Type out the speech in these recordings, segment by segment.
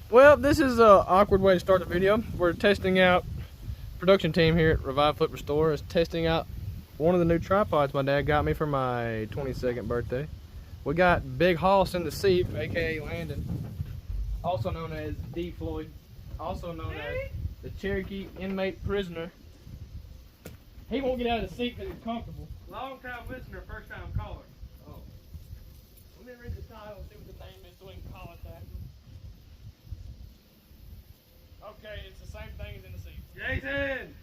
Well, this is an awkward way to start the video. We're testing out, production team here at Revive Flip Restore is testing out one of the new tripods my dad got me for my 22nd birthday. We got Big Hoss in the seat, aka Landon, also known as D. Floyd, also known as the Cherokee inmate prisoner. He won't get out of the seat because he's comfortable. Long time listener, first time caller. Oh. Let me read the title and see what the name is so we can call it that. Okay, it's the same thing as in the seat. Jason!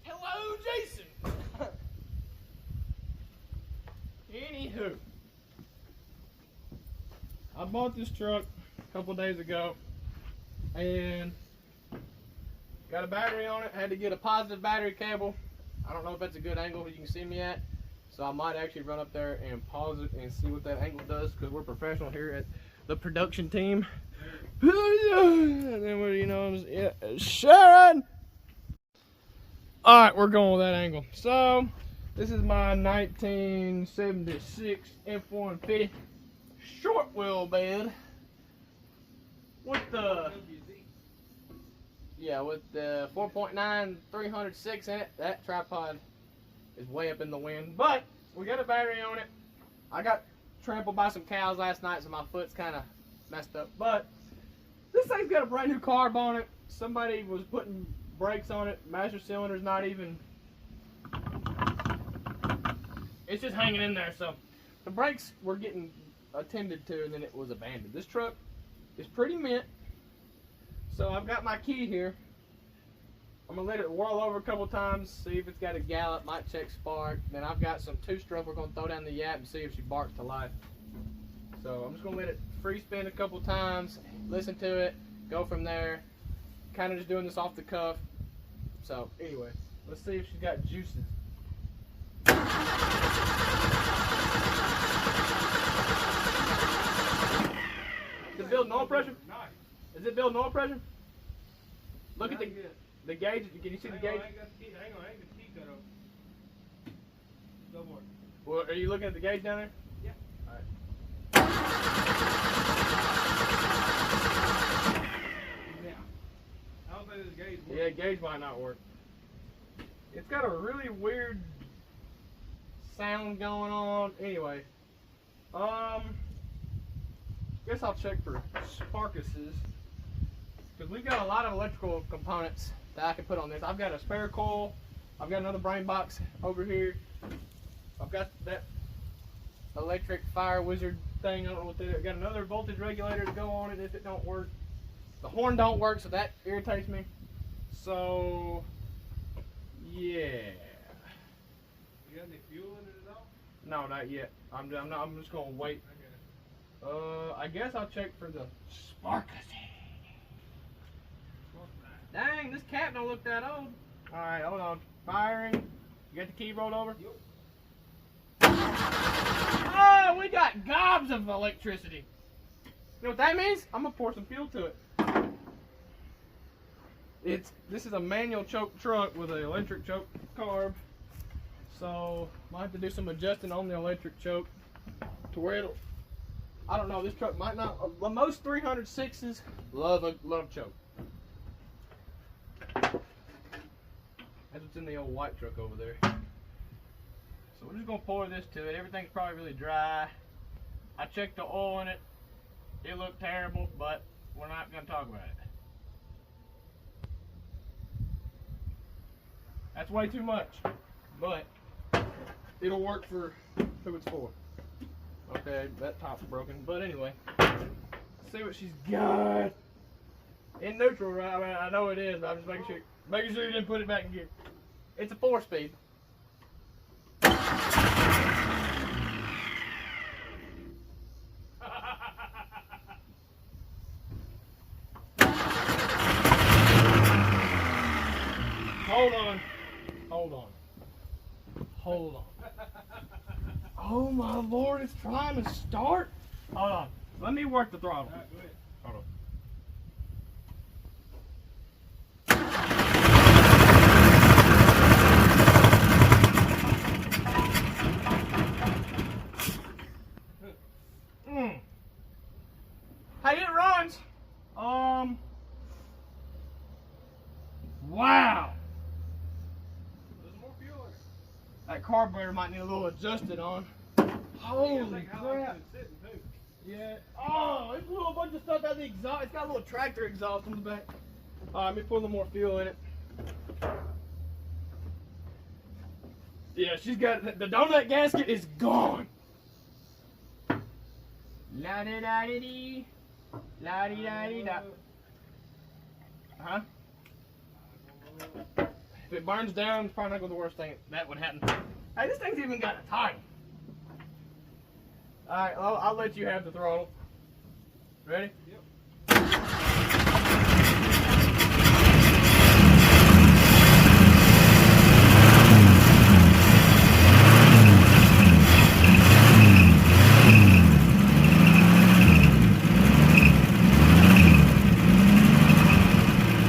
Hello, Jason! Anywho, I bought this truck a couple days ago and got a battery on it. Had to get a positive battery cable. I don't know if that's a good angle you can see me at, so I might actually run up there and pause it and see what that angle does, because we're professional here at the production team. And then what do you know? Yeah, Sharon. All right, we're going with that angle. So this is my 1976 F-150 short wheel bed with the 4.9 306 in it. That tripod is way up in the wind, but we got a battery on it. I got trampled by some cows last night, so my foot's kind of messed up, but this thing's got a brand new carb on it. Somebody was putting brakes on it. Master cylinder's not even, it's just hanging in there. So the brakes were getting attended to and then it was abandoned. This truck is pretty mint. So I've got my key here. I'm gonna let it whirl over a couple times, see if it's got a gallop, might check spark. Then I've got some two-stroke we're gonna throw down the yap and see if she barks to life. So I'm just gonna let it free spin a couple times, listen to it, go from there. Kind of just doing this off the cuff. So anyway, let's see if she's got juices. Is it building oil pressure? Nice. Is it building oil pressure? Look at the gauge. Can you see the gauge? Hang on, I ain't got the key cut off. Go for it. Well, are you looking at the gauge down there? Yeah. Alright. Yeah. I don't think this gauge works. Yeah, gauge might not work. It's got a really weird sound going on. Anyway, guess I'll check for sparkuses, because we've got a lot of electrical components that I can put on this. I've got a spare coil. I've got another brain box over here. I've got that electric fire wizard thing. I don't know what that is. I've got another voltage regulator to go on it if it don't work. The horn don't work, so that irritates me. So yeah. You got any fuel in it at all? No, not yet. I'm just gonna wait. I guess I'll check for the sparkus. Dang, this cap don't look that old. Alright, hold on. Firing. You got the key rolled over? Yep. Oh, we got gobs of electricity. You know what that means? I'm gonna pour some fuel to it. This is a manual choke truck with an electric choke carb. So might have to do some adjusting on the electric choke to where it'll, I don't know, this truck might not, most 306s love choke. That's what's in the old white truck over there. So we're just gonna pour this to it. Everything's probably really dry. I checked the oil in it. It looked terrible, but we're not gonna talk about it. That's way too much, but it'll work for who it's for. Okay, that top's broken, but anyway, let's see what she's got. In neutral, right? I mean, I know it is, but I'm just making sure you didn't put it back in gear. It's a 4-speed. Hold on. Oh my Lord, it's trying to start. Hold on. Let me work the throttle. All right, go ahead. Hold on. Hey, it runs. Wow. There's more fuel in it. That carburetor might need a little adjusted on. I Holy think how long crap. it's been sitting too. Yeah. Oh, it blew a bunch of stuff out of the exhaust. It's got a little tractor exhaust on the back. All right, let me put a little more fuel in it. Yeah, she's got the donut gasket is gone. La di da di dee. La di da di da. Huh? If it burns down, it's probably not gonna be the worst thing that would happen. Hey, this thing's even got a title. Alright, I'll let you have the throttle. Ready? Yep.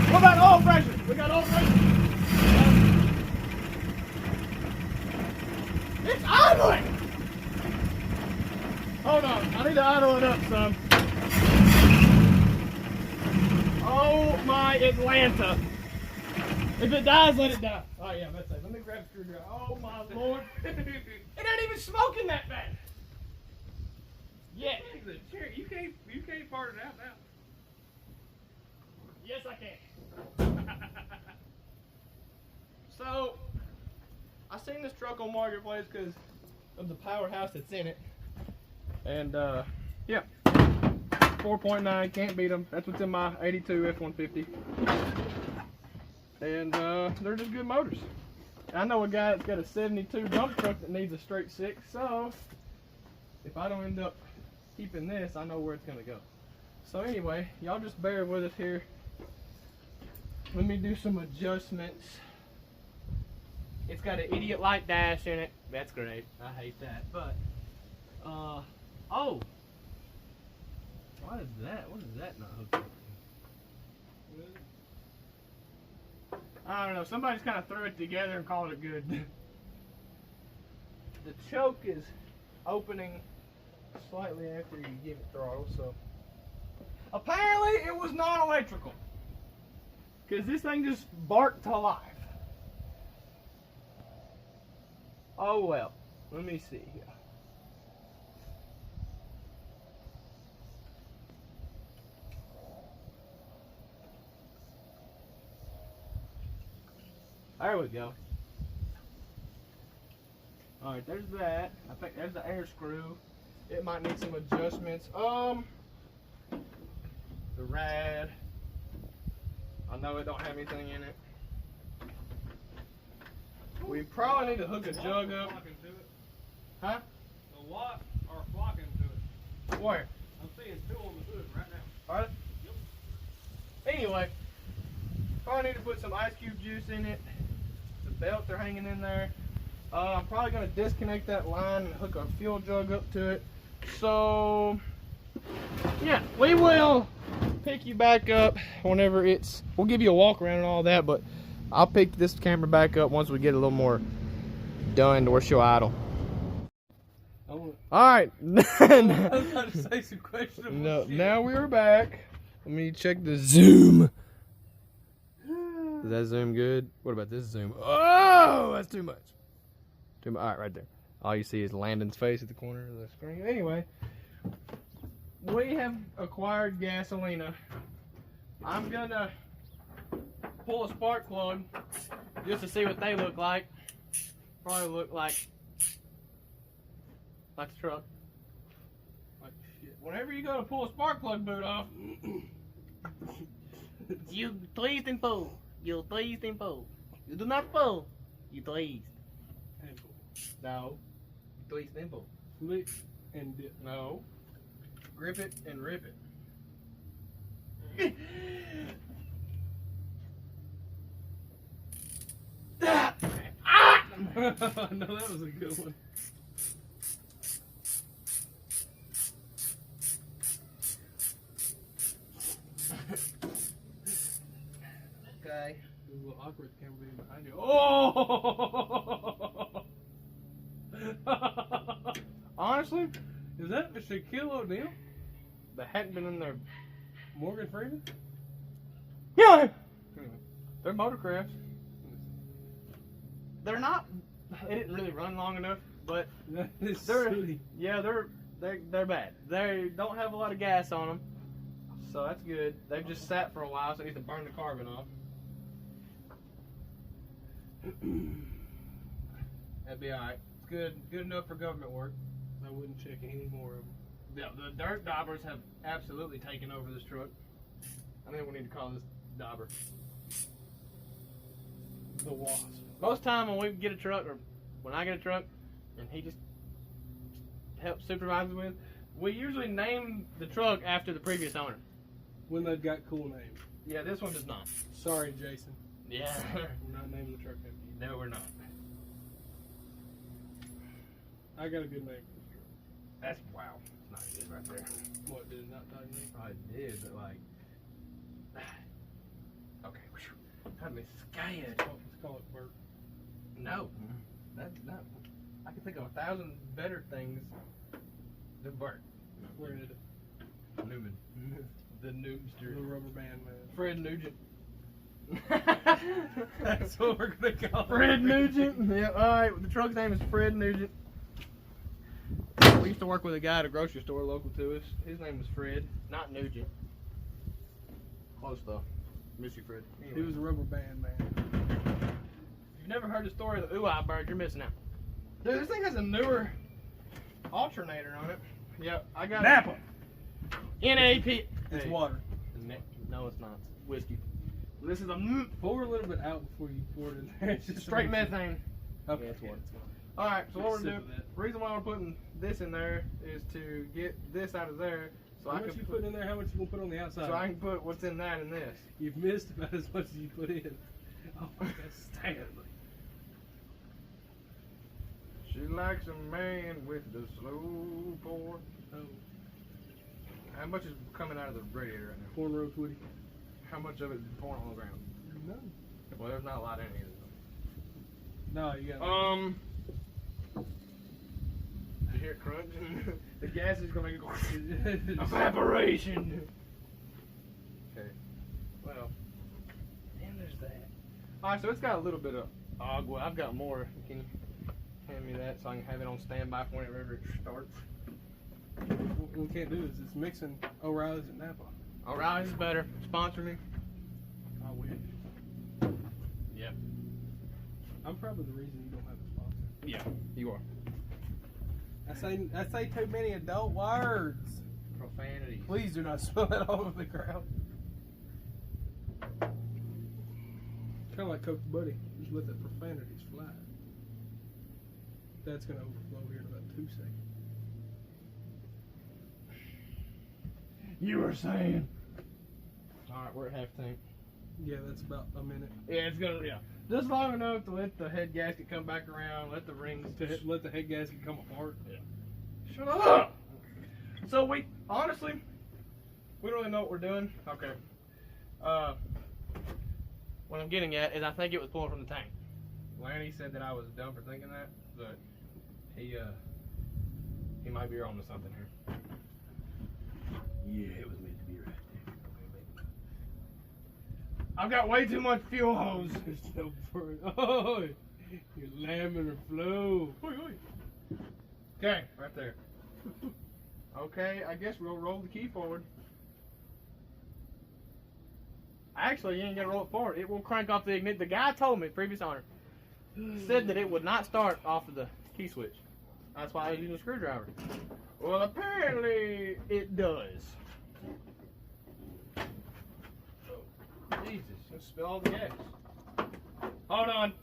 What about oil pressure? We got oil pressure. It's idling! Hold on, I need to idle it up some. Oh my Atlanta. If it dies, let it die. Oh yeah, that's it. Let me grab a screwdriver. Oh my lord. It ain't even smoking that bad. Yeah. It's a cherry. You can't fart it out now. Yes, I can. So, I seen this truck on Marketplace because of the powerhouse that's in it. And, yeah. 4.9, can't beat them. That's what's in my 82 F-150. And, they're just good motors. I know a guy that's got a 72 dump truck that needs a straight 6, so if I don't end up keeping this, I know where it's going to go. So anyway, y'all just bear with us here. Let me do some adjustments. It's got an idiot light dash in it. That's great. I hate that. But, oh. What is that? What is that not hooked up to? I don't know. Somebody's kind of threw it together and called it good. The choke is opening slightly after you give it throttle, so. Apparently, it was non-electrical. Because this thing just barked to life. Oh well. Let me see here. There we go. Alright, there's that. I think there's the air screw. It might need some adjustments. The rad. I know it don't have anything in it. We probably need to hook a jug up. Huh? The watts are flocking to it. Where? I'm seeing two on the hood right now. Alright. Yep. Anyway, probably need to put some ice cube juice in it. The belts are hanging in there. I'm probably going to disconnect that line and hook a fuel jug up to it. So, yeah, we will pick you back up whenever we'll give you a walk around and all that, but I'll pick this camera back up once we get a little more done to where she'll idle. Alright. I was about to say some questionable No, shit. now we are back. Let me check the zoom. Does that zoom good? What about this zoom? Oh, that's too much. Too much. All right, right there. All you see is Landon's face at the corner of the screen. Anyway, we have acquired Gasolina. I'm gonna pull a spark plug just to see what they look like. Probably look like the truck. Like shit. Whenever you go to pull a spark plug boot off, you twist and pull. You twist and pull. You do not pull. You twist. And pull. No. You twist and pull. Flick and dip. No. Grip it and rip it. Ah! No, that was a good one. Okay. It was a little awkward camera being behind you. Oh! Honestly, Is that a Shaquille O'Neal? that hadn't been in there. Morgan Freeman? Yeah. Anyway, they're motorcrafts. They're not. They didn't really run long enough, but That is they're silly. yeah they're bad. They don't have a lot of gas on them, so that's good. They've just sat for a while, so it needs to burn the carbon off. That'd be alright. It's good enough for government work. I wouldn't check any more of them. The dirt daubers have absolutely taken over this truck. I think we need to call this dauber. The Wasp. Most time when we get a truck, or when I get a truck, and he just helps supervise with, we usually name the truck after the previous owner. When they've got cool names. Yeah, this one does not. Sorry, Jason. Yeah. We're not naming the truck after you. No, we're not. I got a good name for this truck. That's wow. It's not good right there. What, did it not tie your name? I did, but like. Okay. Had me scared. Let's call it Bert. No. That's not. I can think of 1,000 better things than Bert. Fred. Newman. The The Noobster. rubber band man. Fred Nugent. That's what we're going to call Fred it. Nugent. Yeah, alright. The truck's name is Fred Nugent. We used to work with a guy at a grocery store local to us. His name was Fred, not Nugent. Close though. Miss you, Fred. He Anyway. was a rubber band man. If you've never heard the story of the Ooh-Eye bird, you're missing out. Dude, this thing has a newer alternator on it. Yep, I got Napa. NAP. It's Hey. water. No, it's not. It's whiskey. This is a Pour a little bit out before you pour it in there. It's just straight amazing. methane. Okay, Yeah, it's water. it's fine. Alright, so what we're Sip doing, of that. the reason why we're putting this in there is to get this out of there so How I much can you put in there? How much you gonna put on the outside? so I can put what's in that and this. You've missed about as much as you put in. Oh, that's Stanley. She likes a man with the slow pour. Oh, How much is coming out of the radiator right now? cornrow Woody. How much of it is pouring on the ground? No. Well, there's not a lot in here. No, you got. You hear it crunching? The gas is gonna make it go. Evaporation. Evaporation. Okay. Well, and there's that. All right, so it's got a little bit of agua. I've got more. Can you hand me that so I can have it on standby for whenever it starts? What we can't do is it's mixing O'Reilly's and Napa. O'Reilly's is better. Sponsor me. I wish. Yep. I'm probably the reason you don't have a sponsor. Yeah, you are. I say too many adult words. Profanity. Please do not spill that all over the ground. Kind of like Coach Buddy. Just let the profanities fly. That's gonna overflow here in about 2 seconds. You were saying. All right, we're at half tank. Yeah, that's about a minute. Yeah, it's gonna just long enough to let the head gasket come back around, let the rings Let the head gasket come apart. Shut up! So we honestly, we don't really know what we're doing. Okay. What I'm getting at is I think it was pulling from the tank. Lanny said that I was dumb for thinking that, but he might be onto something here. Yeah, it was meant to be right there. Okay, maybe. I've got way too much fuel hose. There's no burn. Oh, you're laminar flow. Okay, right there. Okay, I guess we'll roll the key forward. Actually, you ain't gonna roll it forward. It will crank off the ignite. The guy told me, previous owner, said that it would not start off of the key switch. That's why I was using a screwdriver. Well, apparently it does. Oh, Jesus, just spill all the gas. Hold on.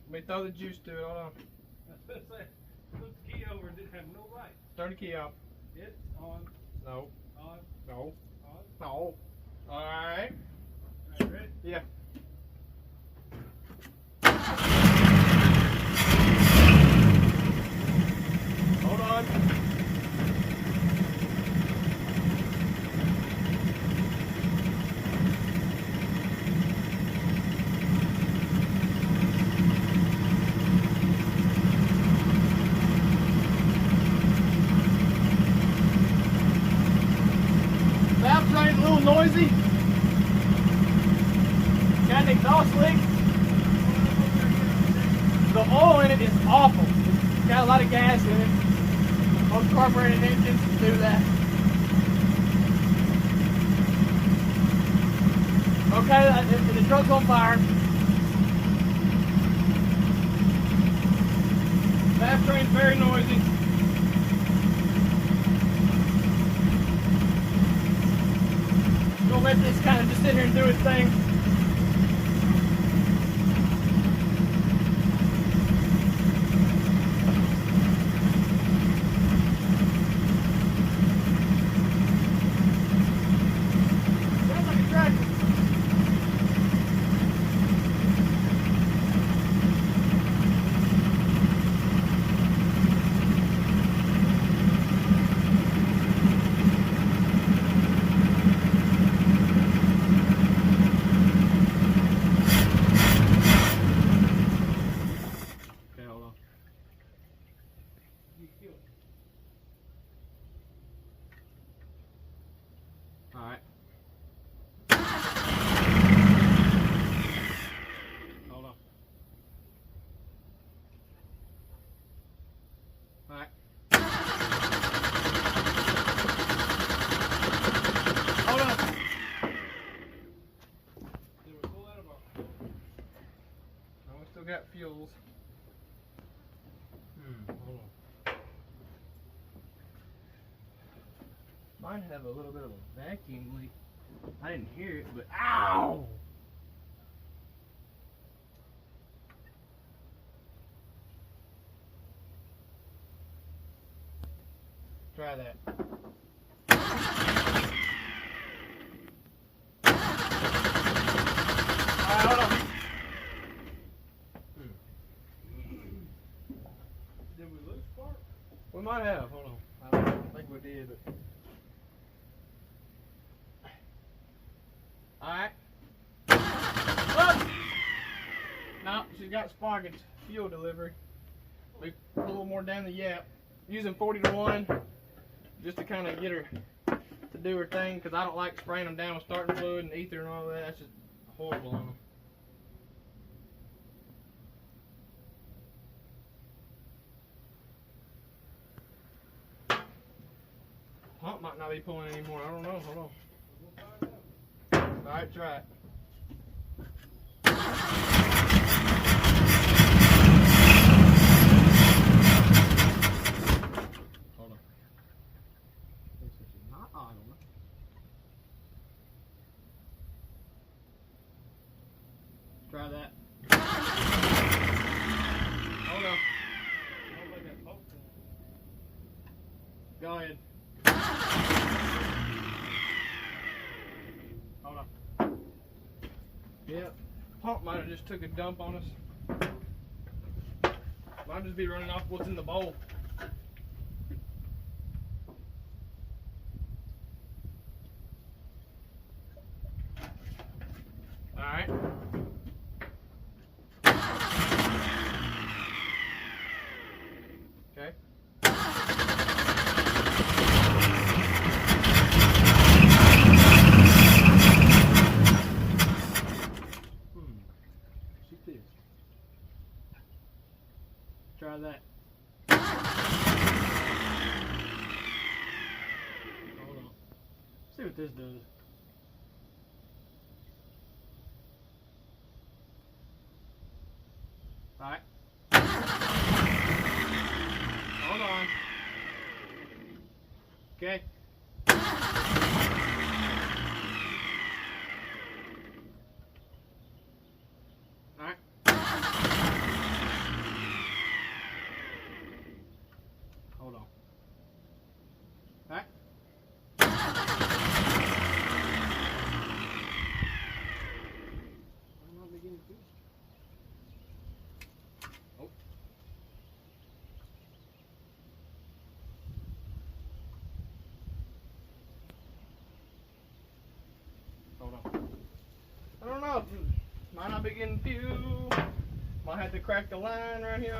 Let me throw the juice to it. Hold on. I was gonna say, put the key over and didn't have no light. Turn the key off. It's on, No. on, No. on. No. Alright. Alright, ready? Yeah. Hold on. noisy. Got an exhaust leak. The oil in it is awful. It's got a lot of gas in it. Most carbureted engines do that. Okay, the truck's on fire. Fast train's very noisy. Gonna let this kind of just sit here and do its thing. Sounds like a tractor. Okay, hold on. You kill it. Alright. Hold on. Alright. Hold on. Did we pull that about? No, we still got fuels. Hold on. Mine have a little bit of a vacuum leak. I didn't hear it, but ow! Try that. Alright, hold on. Did we lose spark? We might have. Hold on. I don't think we did, but. Alright. Look! No, she's got spark. It's fuel delivery. We put a little more down the yap. Using 40 to 1 just to kind of get her to do her thing, because I don't like spraying them down with starting fluid and ether and all that. That's just horrible on them. Pump might not be pulling anymore. I don't know. Hold on. We'll find out. Alright, try it. Hold on. This is not on. Try that. Hold on. Sounds like that pump thing. Go ahead. Hold on. Yep. Pump might have just took a dump on us. Might just be running off what's in the bowl. Alright. Okay. She pissed. Try that. Hold on. See what this does. Alright. Hold on. Okay. Alright. Hold on. Alright. I'm not beginning to. Oh. Hold on. I don't know. Might not be getting fuel. Might have to crack the line right here.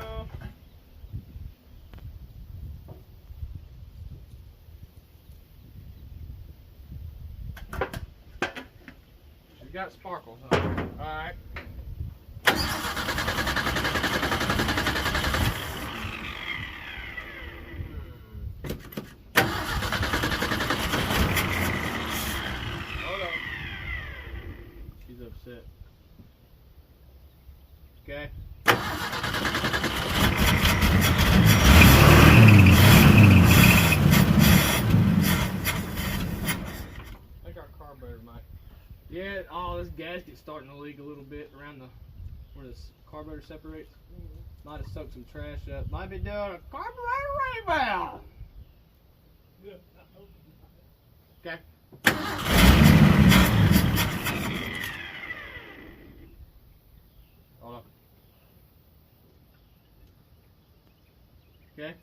got sparkles on it. Alright. Hold on. She's upset. Okay. I think our carburetor might. Yeah, oh, this gasket's starting to leak a little bit around the where this carburetor separates. Might have soaked some trash up. Might be doing a carburetor valve. Okay. Hold on. Okay.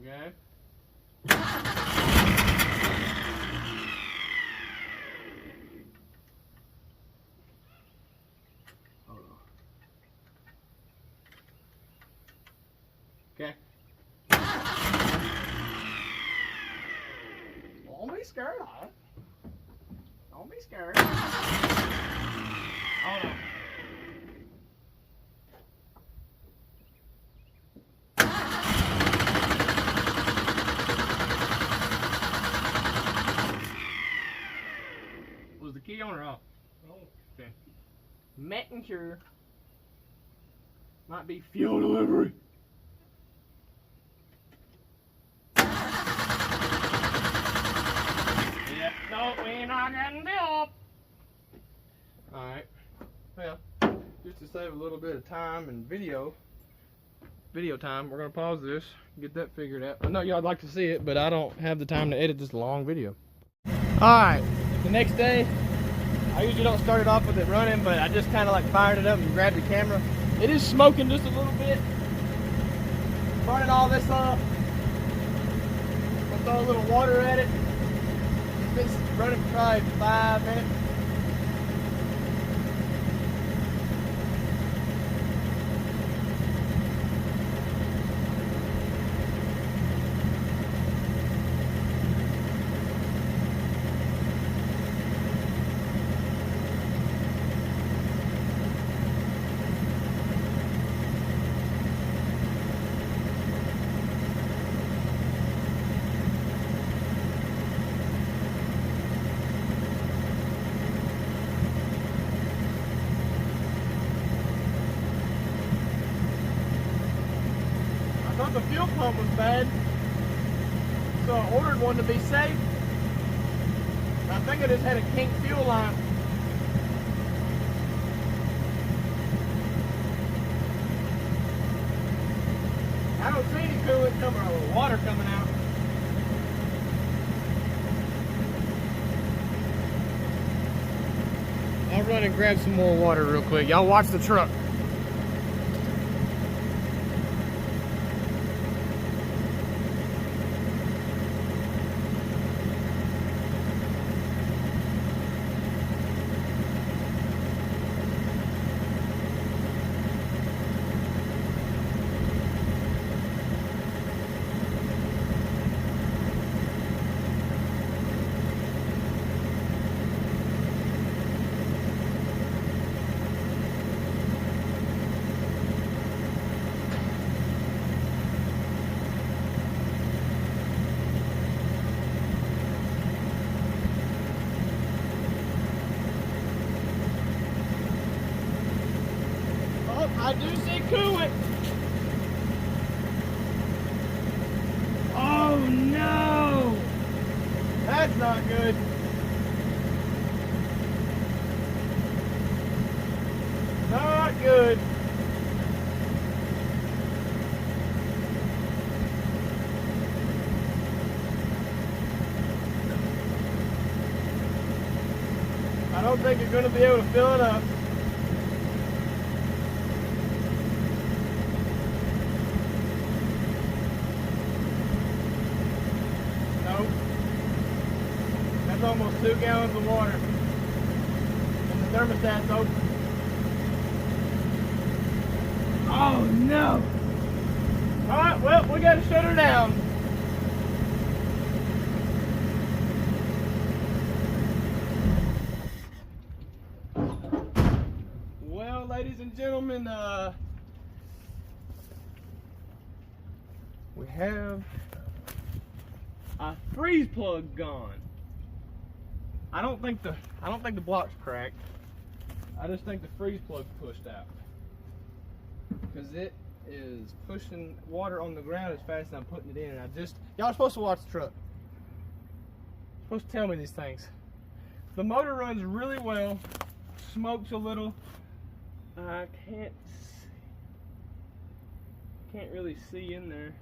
Okay. Hold on. Okay. Don't be scared, huh? Don't be scared. Hold on. Was the key on or off? Oh. Okay. Making sure. Might be fuel delivery. Yeah, no, we're not getting fuel. Alright. Well, just to save a little bit of time and video time, we're gonna pause this, get that figured out. I know y'all would like to see it, but I don't have the time to edit this long video. Alright, the next day, I usually don't start it off with it running, but I just kind of like fired it up and grabbed the camera. It is smoking just a little bit. Burning all this up. We'll throw a little water at it. It's been running for probably 5 minutes. The fuel pump was bad, so I ordered one to be safe. I think I just had a kinked fuel line. I don't see any coolant coming or water coming out. I'll run and grab some more water real quick. Y'all watch the truck. I do see coolant. Oh no! That's not good. Not good. I don't think you're going to be able to fill it up. Almost 2 gallons of water. And the thermostat's open. Oh no! Alright, well, we gotta shut her down. and gentlemen, we have a freeze plug gone. I don't think the block's cracked. I just think the freeze plug pushed out, because it is pushing water on the ground as fast as I'm putting it in. And y'all are supposed to watch the truck. Supposed to tell me these things. The motor runs really well. Smokes a little. I can't really see in there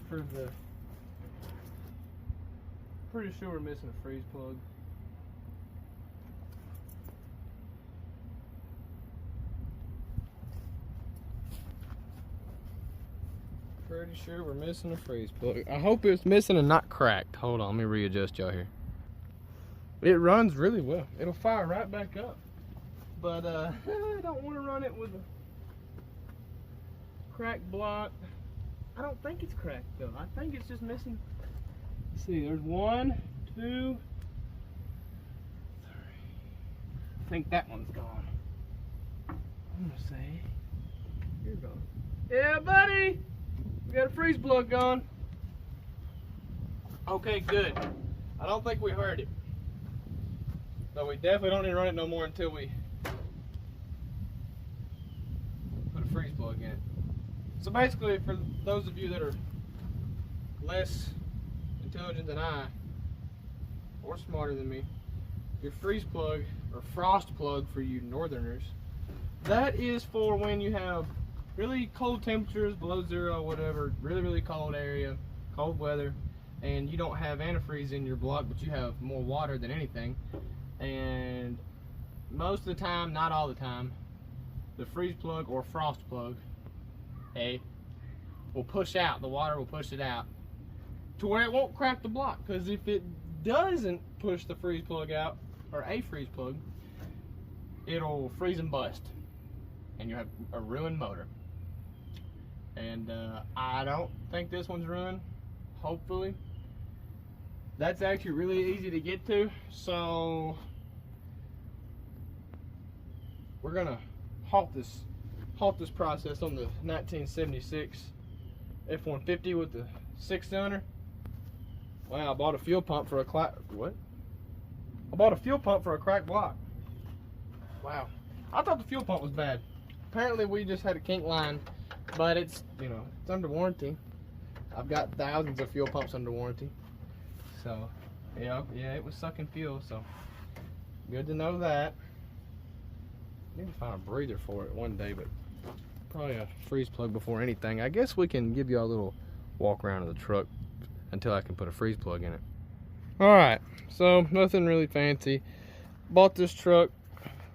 for the. Pretty sure we're missing a freeze plug. Pretty sure we're missing a freeze plug. I hope it's missing and not cracked. Hold on, let me readjust y'all here. It runs really well. It'll fire right back up. But I don't want to run it with a cracked block. I don't think it's cracked though. I think it's just missing. Let's see, there's 1, 2, 3. I think that one's gone. I'm gonna say, you're gone. Yeah, buddy! We got a freeze plug gone. Okay, good. I don't think we heard it. So we definitely don't need to run it no more until we put a freeze plug in it. So basically, for those of you that are less intelligent than I, or smarter than me, your freeze plug, or frost plug for you northerners, that is for when you have really cold temperatures, below zero, whatever, really cold area, cold weather, and you don't have antifreeze in your block, but you have more water than anything. And most of the time, not all the time, the freeze plug or frost plug, will push out, the water will push it out to where it won't crack the block. Because if it doesn't push the freeze plug out, or a freeze plug, it'll freeze and bust, and you have a ruined motor. And I don't think this one's ruined, hopefully. That's actually really easy to get to, so we're gonna halt this process on the 1976 F-150 with the 6-cylinder. Wow, I bought a fuel pump for a cracked block. Wow, I thought the fuel pump was bad. Apparently we just had a kink line, but it's, it's under warranty. I've got thousands of fuel pumps under warranty. So, yeah, it was sucking fuel, so good to know that. Need to find a breather for it one day, but probably a freeze plug before anything. I guess we can give you a little walk around of the truck until I can put a freeze plug in it. Alright, so nothing really fancy. Bought this truck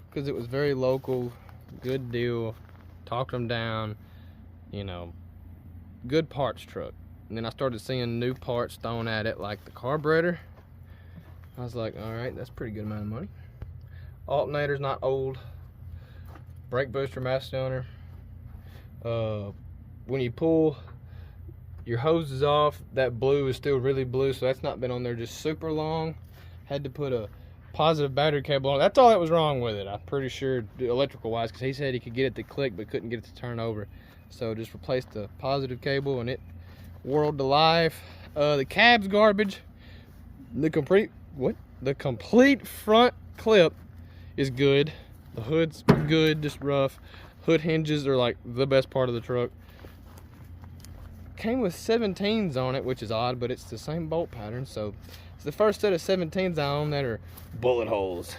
because it was very local, good deal, talked them down, good parts truck. And then I started seeing new parts thrown at it, like the carburetor. I was like, alright, that's a pretty good amount of money. Alternator's not old. Brake booster, master cylinder. When you pull your hoses off, that blue is still really blue, so that's not been on there just super long. Had to put a positive battery cable on. That's all that was wrong with it, I'm pretty sure, electrical wise, because he said he could get it to click but couldn't get it to turn over. So just replaced the positive cable and it whirled to life. The cab's garbage. The complete front clip is good. The hood's good, just rough. Hood hinges are like the best part of the truck. Came with 17s on it, which is odd, but it's the same bolt pattern. So it's the first set of 17s I own that are bullet holes.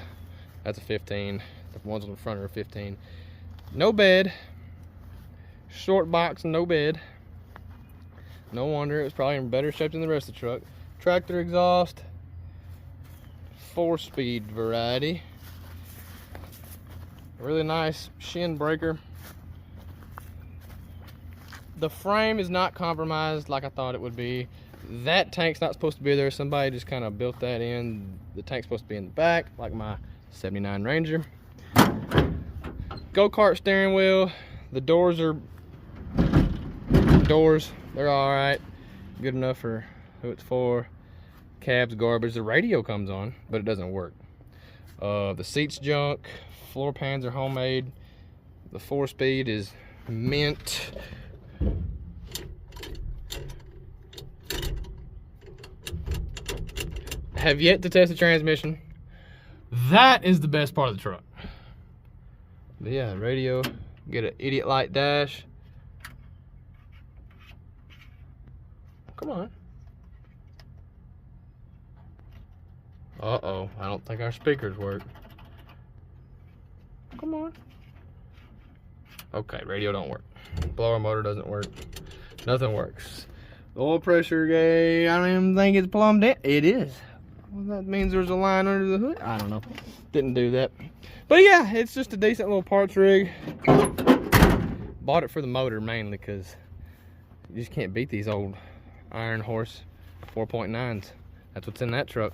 That's a 15. The ones on the front are a 15. No bed. Short box, no bed. No wonder, it was probably in better shape than the rest of the truck. Tractor exhaust. 4-speed variety. Really nice shin breaker. The frame is not compromised like I thought it would be. That tank's not supposed to be there. Somebody just kind of built that in. The tank's supposed to be in the back, like my 79 Ranger. Go-kart steering wheel. The doors are they're all right, good enough for who it's for. Cab's garbage. The radio comes on, but it doesn't work. The seats junk. Floor pans are homemade. The 4-speed is mint. Have yet to test the transmission. That is the best part of the truck. But yeah, radio, get an idiot light dash. Come on. Uh-oh, I don't think our speakers work. Come on. Okay, radio don't work. Blower motor doesn't work. Nothing works. The oil pressure gauge, I don't even think it's plumbed in. It is. Well, that means there's a line under the hood. I don't know. Didn't do that. But yeah, it's just a decent little parts rig. Bought it for the motor mainly because you just can't beat these old iron horse 4.9s. That's what's in that truck.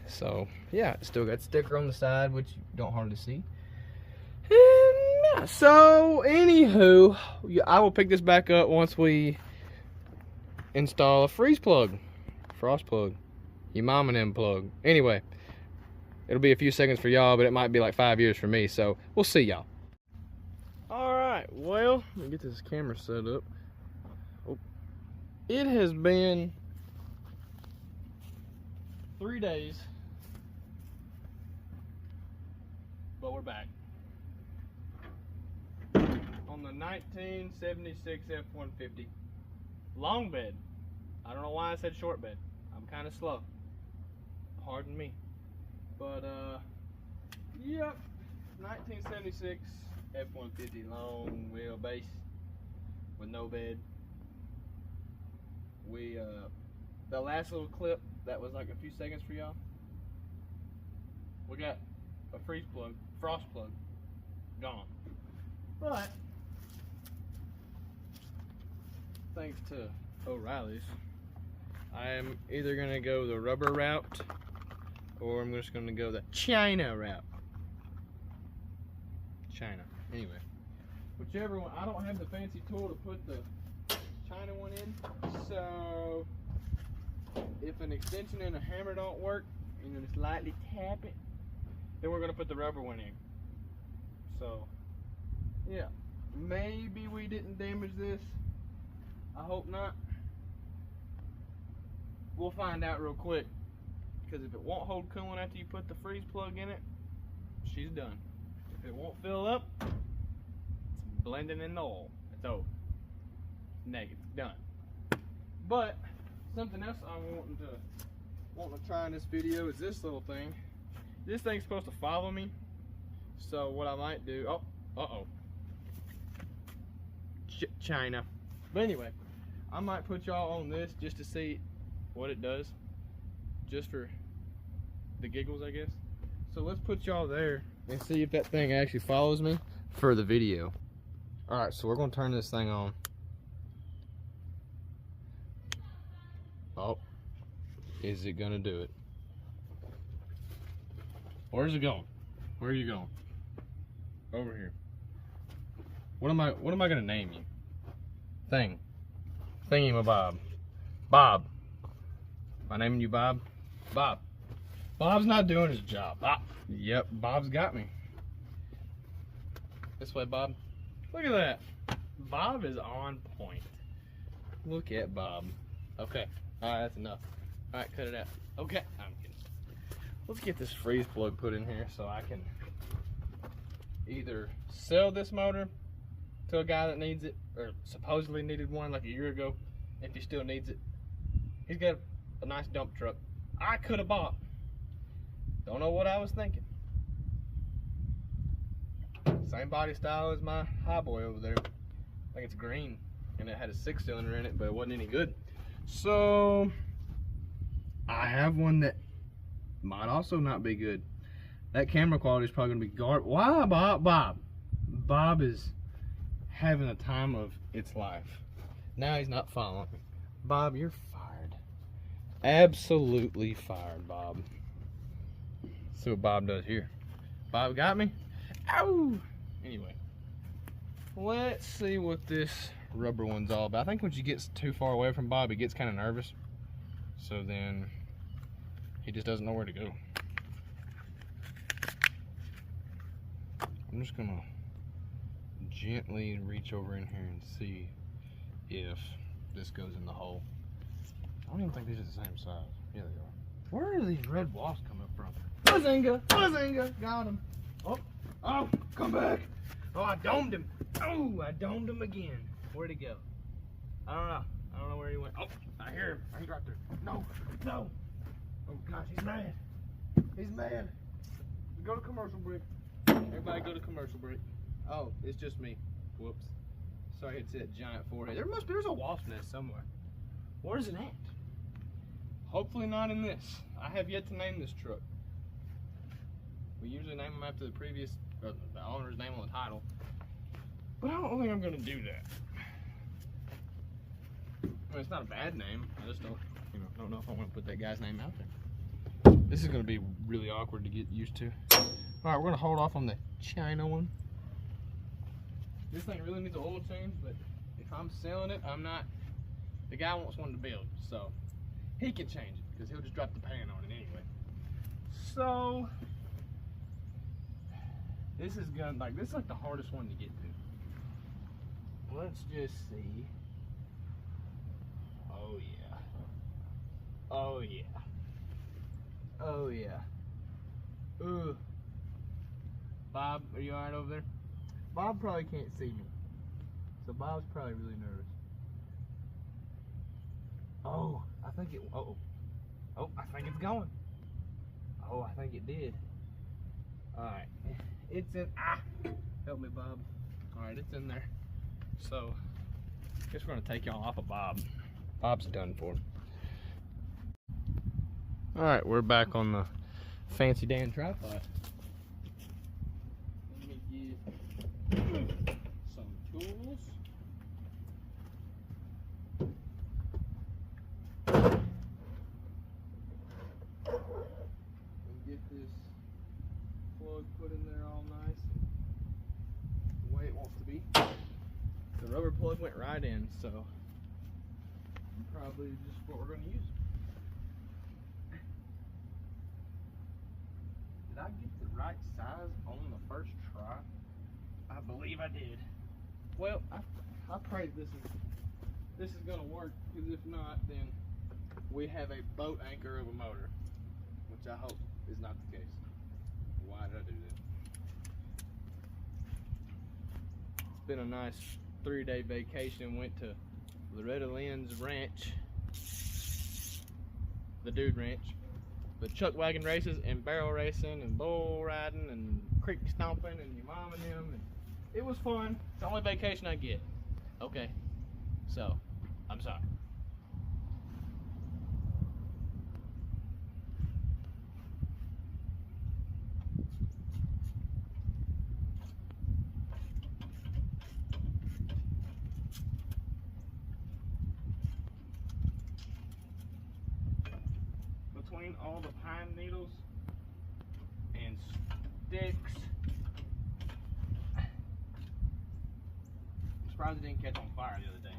So yeah, it's still got sticker on the side, which you don't hardly see. And yeah, so anywho, I will pick this back up once we install a freeze plug, frost plug, your mom and them plug. Anyway, it'll be a few seconds for y'all, but it might be like 5 years for me. So we'll see y'all. All right, well, let me get this camera set up. Oh, it has been 3 days. But we're back on the 1976 F-150 long bed. I don't know why I said short bed. I'm kind of slow. Pardon me. But yep, 1976 F-150 long wheelbase with no bed. We the last little clip that was like a few seconds for y'all. We got a freeze plug, frost plug, gone. But thanks to O'Reilly's, I am either gonna go the rubber route or I'm just gonna go the China route. China. Anyway, whichever one. I don't have the fancy tool to put the China one in, so if an extension and a hammer don't work, you're gonna slightly tap it. Then we're gonna put the rubber one in. So, yeah, maybe we didn't damage this. I hope not. We'll find out real quick. Because if it won't hold coolant after you put the freeze plug in it, she's done. If it won't fill up, it's blending in the oil. It's over. Negative. Done. But something else I'm wanting to try in this video is this little thing. This thing's supposed to follow me. So what I might do, China. But anyway, I might put y'all on this just to see what it does. Just for the giggles, I guess. So let's put y'all there and see if that thing actually follows me for the video. Alright, so we're gonna turn this thing on. Oh, is it gonna do it? Where's it going? Where are you going? Over here. What am I gonna name you? Thingy-ma-bob. Bob. Am I naming you Bob? Bob. Bob's not doing his job. Yep, Bob's got me. This way, Bob. Look at that. Bob is on point. Look at Bob. Okay. Alright, that's enough. Alright, cut it out. Okay. I'm kidding. Let's get this freeze plug put in here so I can either sell this motor to a guy that needs it, or supposedly needed one like a year ago, if he still needs it. He's got a nice dump truck I could have bought. Don't know what I was thinking. Same body style as my Highboy over there. I think it's green, and it had a 6-cylinder in it, but it wasn't any good. So I have one that might also not be good. That camera quality is probably gonna be garbage. Why, Bob? Bob is having a time of its life. Now he's not following me. Bob, you're fired. Absolutely fired, Bob. See what Bob does here. Bob got me? Ow! Anyway, let's see what this rubber one's all about. I think once you get too far away from Bob, he gets kind of nervous. So then he just doesn't know where to go. I'm just gonna gently reach over in here and see if this goes in the hole. I don't even think these are the same size. Yeah, they are. Where do these red wasps come up from? Bazinga! Bazinga! Got him. Oh, oh, come back. Oh, I domed him. Oh, I domed him again. Where'd he go? I don't know. I don't know where he went. Oh, I hear him. He's right there. No, no. Oh gosh, he's mad. He's mad. Go to commercial break. Everybody go to commercial break. Oh, it's just me. Whoops. Sorry, it's that giant forehead. There's a wasp nest somewhere. Where's it at? Hopefully not in this. I have yet to name this truck. We usually name them after the previous, the owner's name on the title. But I don't think I'm gonna do that. I mean, it's not a bad name. I just don't know if I want to put that guy's name out there. This is gonna be really awkward to get used to. All right, we're gonna hold off on the China one. This thing really needs an oil change, but if I'm selling it, I'm not. The guy wants one to build, so he can change it because he'll just drop the pan on it anyway. So this is like the hardest one to get to. Let's just see. Oh yeah. Oh yeah. Oh yeah. Ooh. Bob, are you alright over there? Bob probably can't see me. So Bob's probably really nervous. Oh, I think it, oh, I think it's going. Oh, I think it did. Alright. It's in, help me, Bob. Alright, it's in there. So, I guess we're going to take y'all off of Bob. Bob's done for. Alright, we're back on the fancy Dan tripod. Let me get some tools. And get this plug put in there all nice the way it wants to be. The rubber plug went right in, so probably just what we're going to use. Did I get the right size on the first try? I believe I did. Well, I pray this is gonna work, because if not, then we have a boat anchor of a motor, which I hope is not the case. Why did I do that? It's been a nice 3-day vacation. Went to Loretta Lynn's ranch, the Dude Ranch. The chuck wagon races and barrel racing and bull riding and creek stomping and your mom and him. And it was fun. It's the only vacation I get. Okay. So, I'm sorry. Between all the pine needles and sticks, I'm surprised it didn't catch on fire the other day.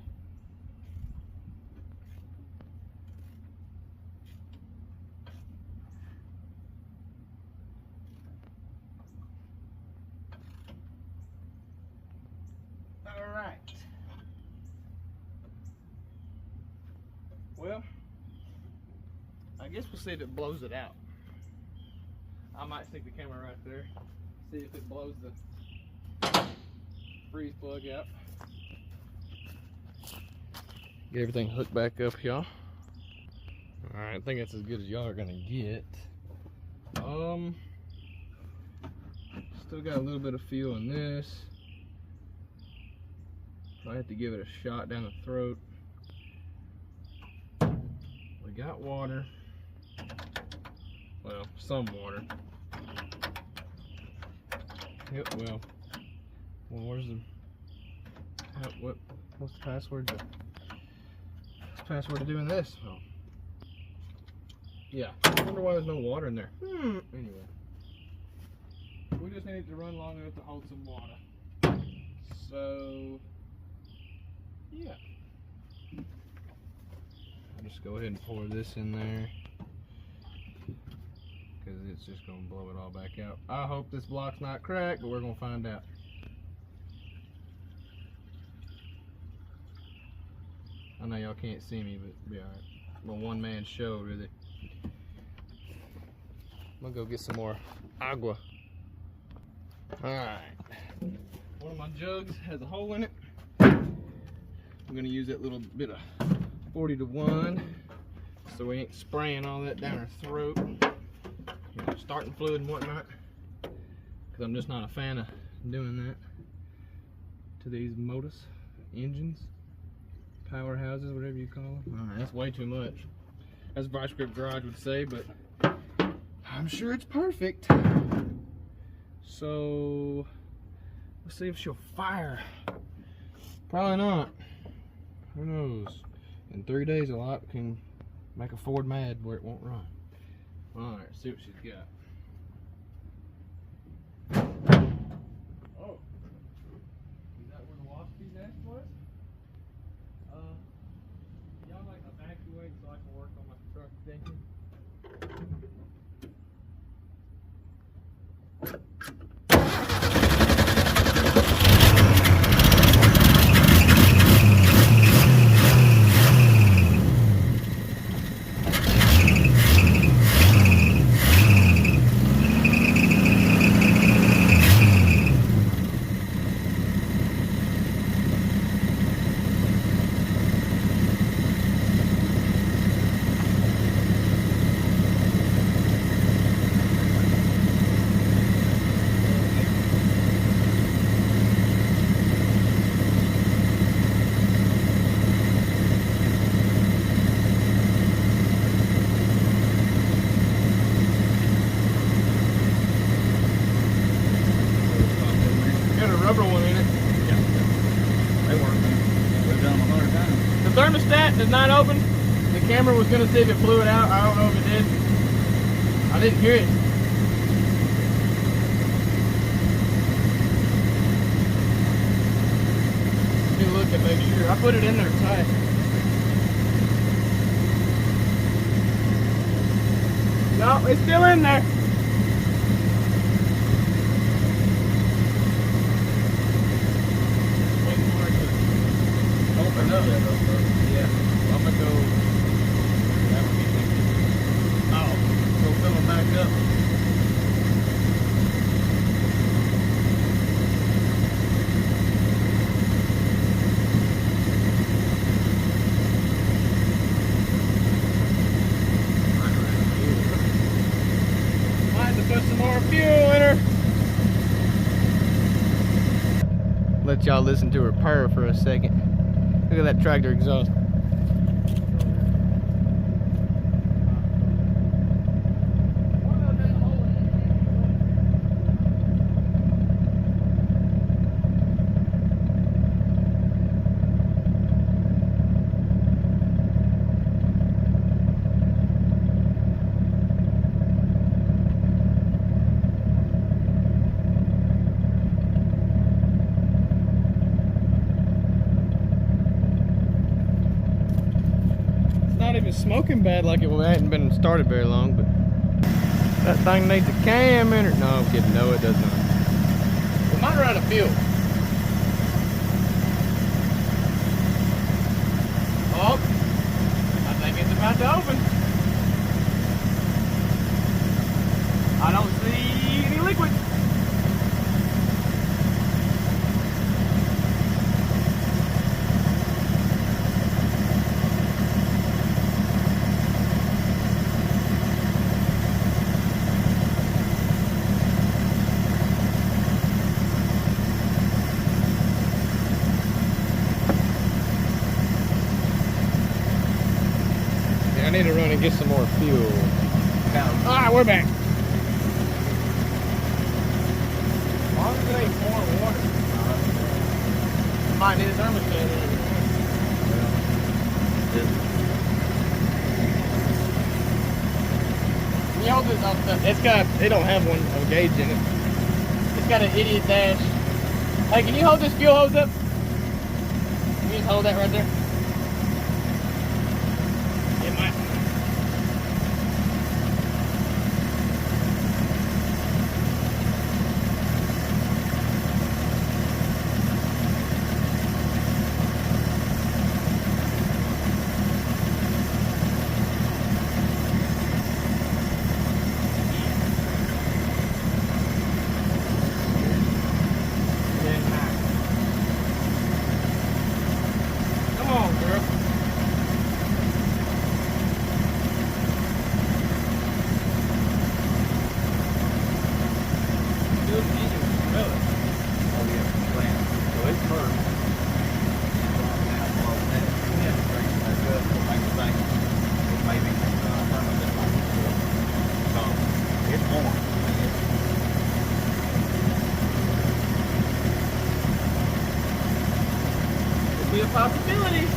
All right. Well, I guess we'll see if it blows it out. I might stick the camera right there, see if it blows the freeze plug out. Get everything hooked back up, y'all. Alright, I think that's as good as y'all are gonna get. Still got a little bit of feel in this. I have to give it a shot down the throat. We got water. Well, some water. Yep, well, where's the, what's the password? What's the password to doing this? Oh. Yeah, I wonder why there's no water in there. Anyway. We just need it to run long enough to hold some water. So, yeah. I'll just go ahead and pour this in there, because it's just going to blow it all back out. I hope this block's not cracked, but we're going to find out. I know y'all can't see me, but it'll be alright. I'm a one-man show, really. I'm gonna go get some more agua. Alright. One of my jugs has a hole in it. I'm gonna use that little bit of 40 to 1 so we ain't spraying all that down our throat. You know, starting fluid and whatnot. Because I'm just not a fan of doing that to these Motus engines, powerhouses, whatever you call them. Alright, that's way too much. As Vice Grip Garage would say, but I'm sure it's perfect. So let's see if she'll fire. Probably not. Who knows? In 3 days, a lot can make a Ford mad where it won't run. Alright, see what she's got. Oh. Is that where the waspy's nest was? Y'all like evacuate so I can work on my truck thinking? Rubber one in it. Yeah. They work. We've done them 100 times. The thermostat does not open. The camera was going to see if it blew it out. I don't know if it did. I didn't hear it. Let me look and make sure. I put it in there tight. No, it's still in there. Open up. Yeah. I'm gonna go. That would be thinking. Oh, go fill them back up. Might have to put some more fuel in her. Let y'all listen to her purr for a second. Look at that tractor exhaust. Not even smoking bad like it hadn't been started very long, but that thing needs a cam in it. No, I'm kidding. No, it does not. We might run out of fuel. Oh, I think it's about to open. I don't see any liquid. I need to run and get some more fuel. Alright, we're back. As long as it ain't pouring water. Might need a thermostat in it. Can you hold this off the... It's got... It don't have one, a gauge in it. It's got an idiot dash. Hey, can you hold this fuel hose up? Can you just hold that right there? It might... possibility.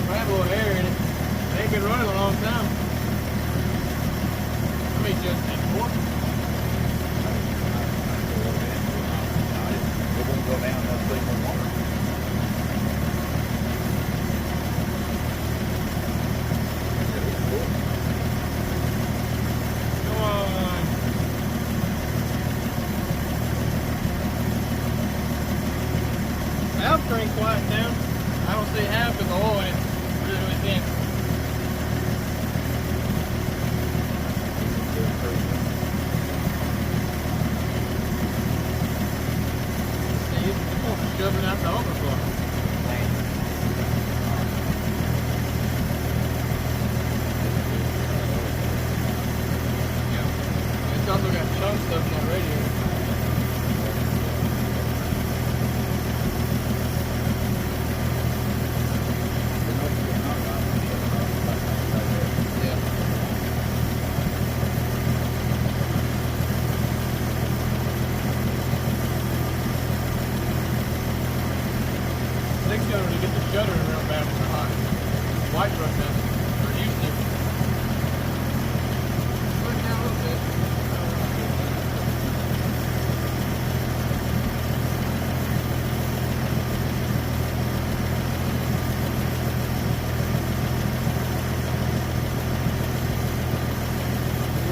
I have a little air in it. It ain't been running a long time. I mean, just that four. It won't go down that thing with water. Come on. Valve crank quiet down. I don't see half of the oil in it. Really, really thin. See, it's shoving out the overflow. Yeah. It's also got chunk stuff in that radiator. Yeah. Six shutter to get the shutter real bad when they're hot. White truck does. Or used to. Put it down a little bit.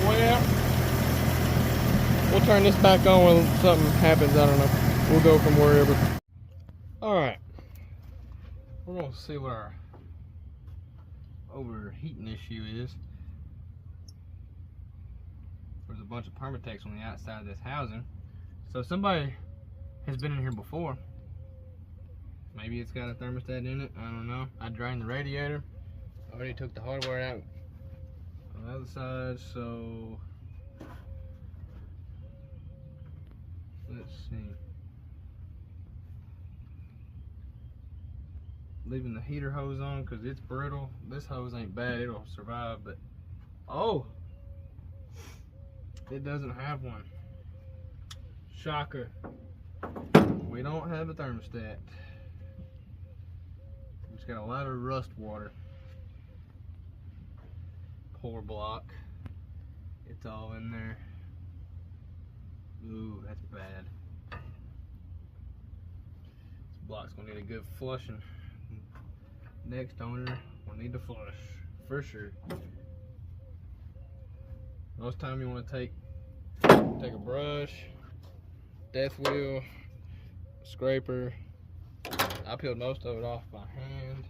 Well, we'll turn this back on when something happens. I don't know. We'll go from wherever. Alright. We're going to see what our overheating issue is. There's a bunch of Permatex on the outside of this housing. So somebody has been in here before. Maybe it's got a thermostat in it. I don't know. I drained the radiator. Already took the hardware out on the other side. So let's see. Leaving the heater hose on because it's brittle. This hose ain't bad, it'll survive, but oh, it doesn't have one. Shocker. We don't have a thermostat. It's got a lot of rust water. Pour block. It's all in there. Ooh, that's bad. This block's gonna need a good flushing. Next owner will need to flush for sure. Most time you want to take a brush, death wheel, scraper. I peeled most of it off by hand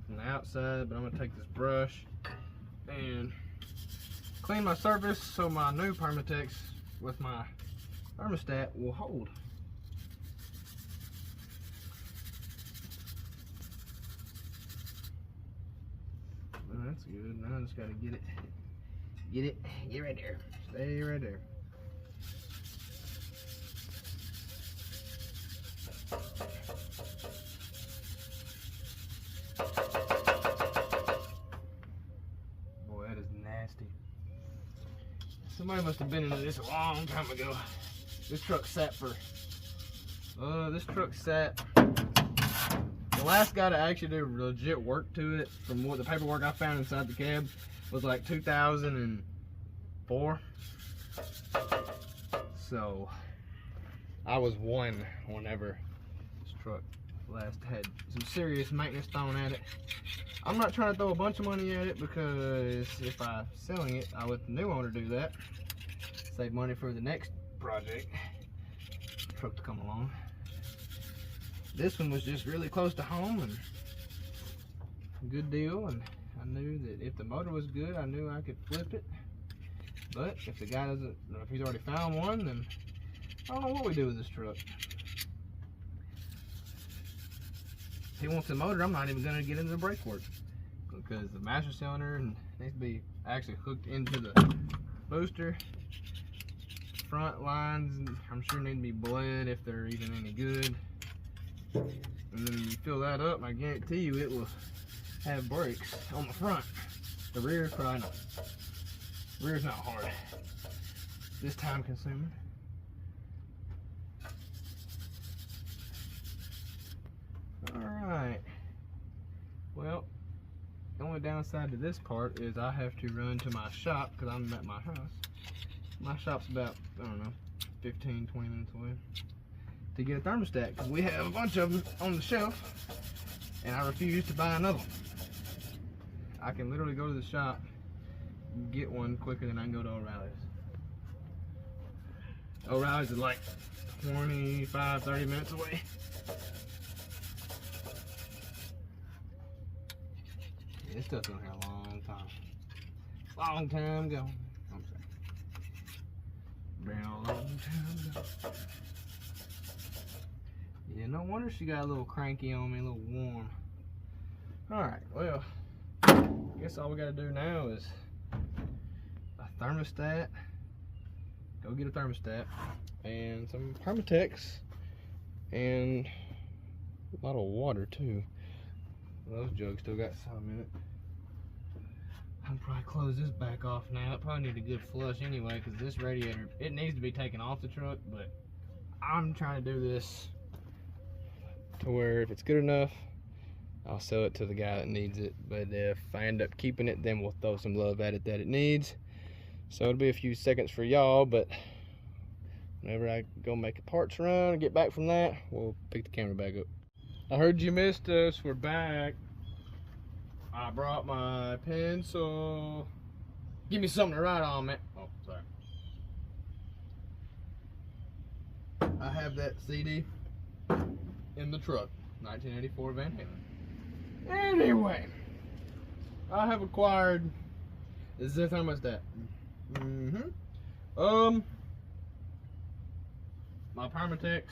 from the outside, but I'm gonna take this brush and clean my surface so my new Permatex with my thermostat will hold. That's good. Now I just gotta get right there. Stay right there. Boy, that is nasty. Somebody must have been into this a long time ago. This truck sat for, this truck sat. The last guy to actually do legit work to it, from what the paperwork I found inside the cab, was like 2004. So I was one whenever this truck last had some serious maintenance thrown at it. I'm not trying to throw a bunch of money at it because if I'm selling it, I let the new owner do that. Save money for the next project. Truck to come along. This one was just really close to home and a good deal, and I knew that if the motor was good, I knew I could flip it. But if the guy doesn't, if he's already found one, then I don't know what we do with this truck. If he wants a motor, I'm not even going to get into the brake work because the master cylinder needs to be actually hooked into the booster. Front lines, I'm sure need to be bled if they're even any good. And then you fill that up, I guarantee you it will have brakes on the front. The rear, probably not. Rear's not hard. This time consuming. Alright. Well, the only downside to this part is I have to run to my shop because I'm at my house. My shop's about, I don't know, 15, 20 minutes away to get a thermostat because we have a bunch of them on the shelf and I refuse to buy another one. I can literally go to the shop and get one quicker than I can go to O'Reilly's. O'Reilly's is like 25, 30 minutes away. This stuff's been here a long time. Long time ago. I'm sorry. Been a long time ago. Yeah, no wonder she got a little cranky on me, a little warm. Alright, well, I guess all we gotta do now is a thermostat. Go get a thermostat and some Permatex and a lot of water too. Those jugs still got some in it. I'll probably close this back off now. It probably need a good flush anyway because this radiator, it needs to be taken off the truck, but I'm trying to do this to where if it's good enough, I'll sell it to the guy that needs it. But if I end up keeping it, then we'll throw some love at it that it needs. So it'll be a few seconds for y'all, but whenever I go make a parts run and get back from that, we'll pick the camera back up. I heard you missed us. We're back. I brought my pencil. Give me something to write on, man. Oh, sorry. I have that CD in the truck. 1984 Van Halen. Anyway, I have acquired the thermostat. My Permatex.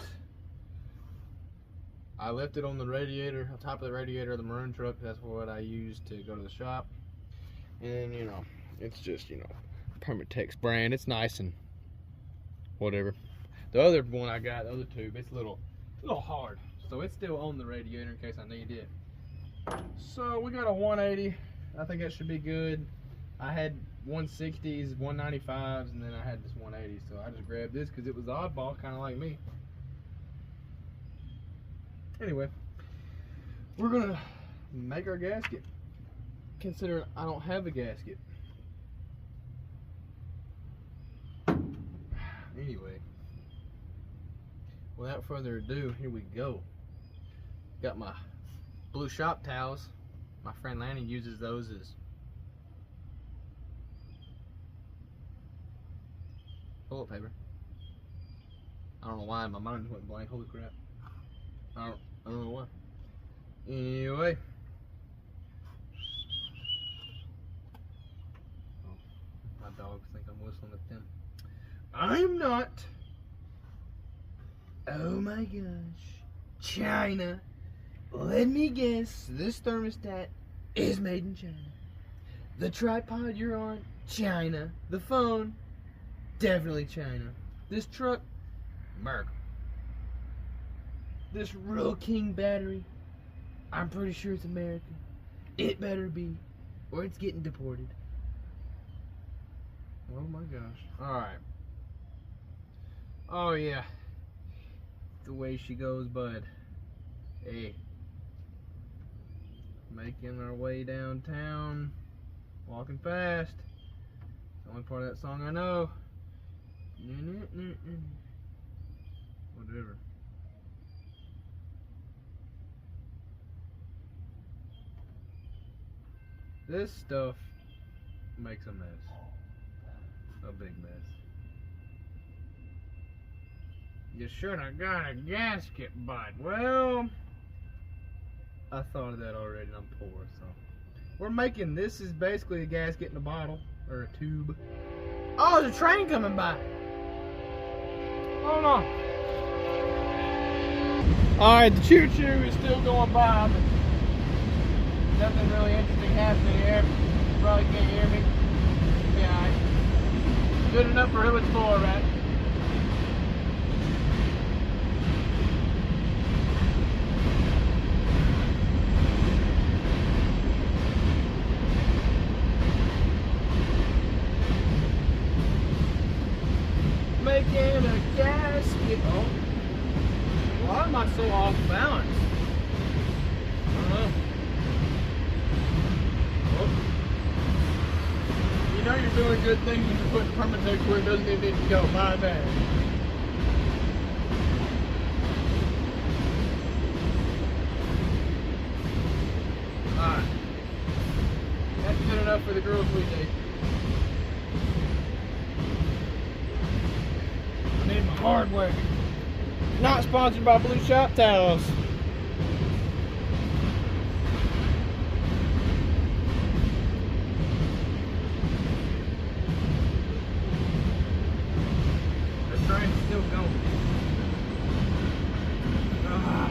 I left it on the radiator, on top of the radiator of the maroon truck. That's what I used to go to the shop. And you know, it's just, you know, Permatex brand. It's nice and whatever. The other one I got, the other tube, it's a little hard. So it's still on the radiator in case I need it. So we got a 180. I think that should be good. I had 160s, 195s, and then I had this 180. So I just grabbed this because it was oddball, kind of like me. Anyway, we're gonna make our gasket, considering I don't have a gasket. Anyway, without further ado, here we go. Got my blue shop towels. My friend Lanny uses those as toilet paper. I don't know why my mind went blank. Holy crap. I don't know why. Anyway. Oh, my dogs think I'm whistling at them. I'm not. Oh my gosh. China. Let me guess. This thermostat is made in China. The tripod you're on, China. The phone, definitely China. This truck, America. This Real King battery, I'm pretty sure it's American. It better be, or it's getting deported. Oh my gosh. Alright. Oh yeah. The way she goes, bud. Hey. Making our way downtown. Walking fast. It's the only part of that song I know. Whatever. This stuff makes a mess. A big mess. You should have got a gasket, bud. Well, I thought of that already and I'm poor, so. We're making, this is basically a gasket in a bottle, or a tube. Oh, there's a train coming by. Hold on. Alright, the choo-choo is still going by, but nothing really interesting happening here. You probably can't hear me. Yeah, Good enough for who it's for, right? Making a gasket. Oh. Why am I so off balance? I don't know. Oh. You know you're doing good things when you're putting Permatex where it doesn't even need to go. My bad. Alright. That's good enough for the girls we date. I need my hardware. Not sponsored by Blue Shop Towels. The train's still going. Ah.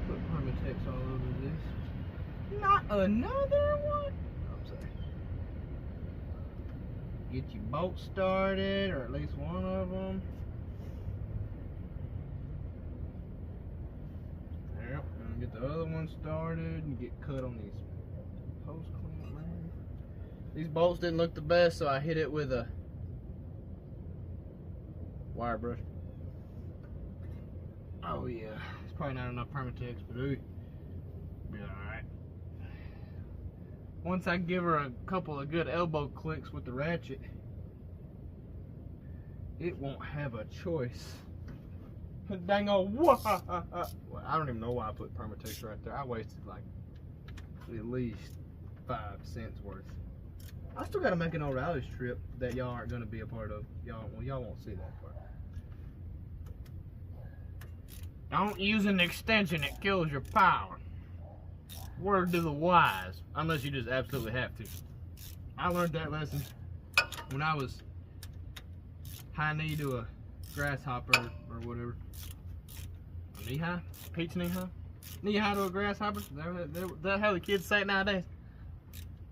Put Permatex all over this. Not another one. I'm sorry. Get your bolt started, or at least one of them. Yep, and get the other one started and get cut on these post clamp, man. These bolts didn't look the best, so I hit it with a wire brush. Oh yeah, it's probably not enough Permatex, but ooh, be alright. Once I give her a couple of good elbow clicks with the ratchet, it won't have a choice. Dang old well, I don't even know why I put Permatex right there. I wasted like at least 5 cents worth. I still gotta make an O'Reilly's trip that y'all aren't gonna be a part of. Y'all won't see that part. Don't use an extension, it kills your power. Word to the wise, unless you just absolutely have to. I learned that lesson when I was high knee to a grasshopper or whatever. A knee high? Peach knee high? Knee high to a grasshopper? Is that how the kids say it nowadays?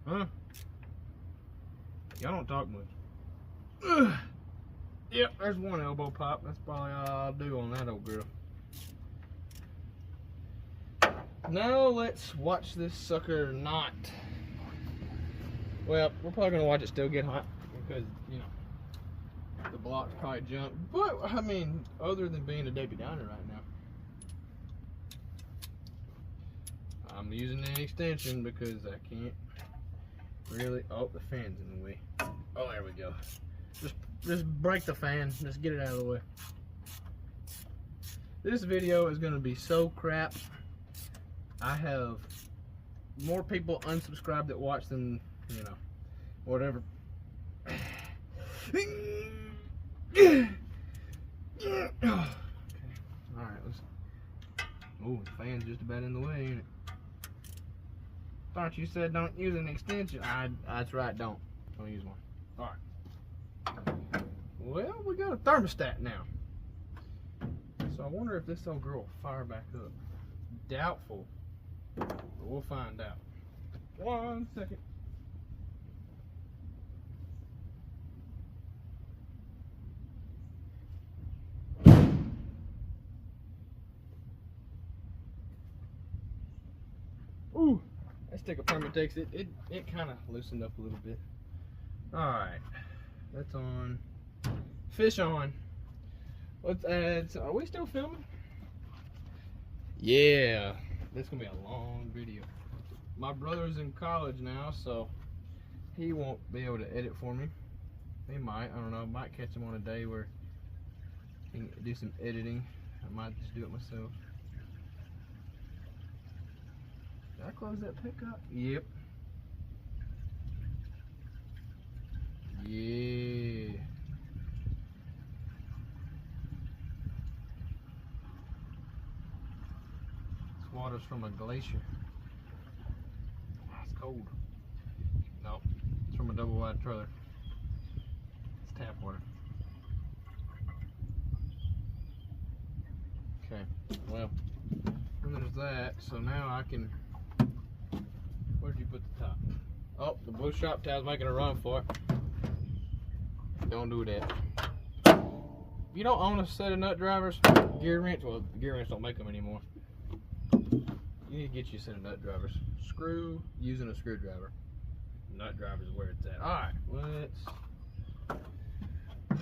Huh? Y'all don't talk much. Ugh. Yep, there's one elbow pop. That's probably all I'll do on that old girl. Now let's watch this sucker not. Well, we're probably gonna watch it still get hot because, you know, the block's probably jumped. But I mean, other than being a Debbie Downer right now, I'm using an extension because I can't really. Oh, the fan's in the way. Oh, there we go. Just break the fan. Just get it out of the way. This video is gonna be so crap. I have more people unsubscribed that watch than, you know, whatever. Okay. Alright, let's. Oh, the fan's just about in the way, ain't it? Thought you said don't use an extension. That's right, don't use one. Alright. Well, we got a thermostat now. So I wonder if this old girl will fire back up. Doubtful. But we'll find out. 1 second. Ooh, that stick of Permatex, it kind of loosened up a little bit. Alright, that's on. Fish on. Let's add. Are we still filming? Yeah. This is gonna be a long video. My brother's in college now, so he won't be able to edit for me. He might, I don't know, might catch him on a day where he can do some editing. I might just do it myself. Did I close that pickup? Yep. Yeah. Water's from a glacier. It's cold. No, it's from a double wide trailer. It's tap water. Okay, well, and there's that. So now I can. Where'd you put the top? Oh, the blue shop towel's making a run for it. Don't do that. If you don't own a set of nut drivers, gear wrench, well, gear wrench don't make them anymore. You need to get you a set of nut drivers. Screw using a screwdriver. Nut drivers is where it's at. Alright, let's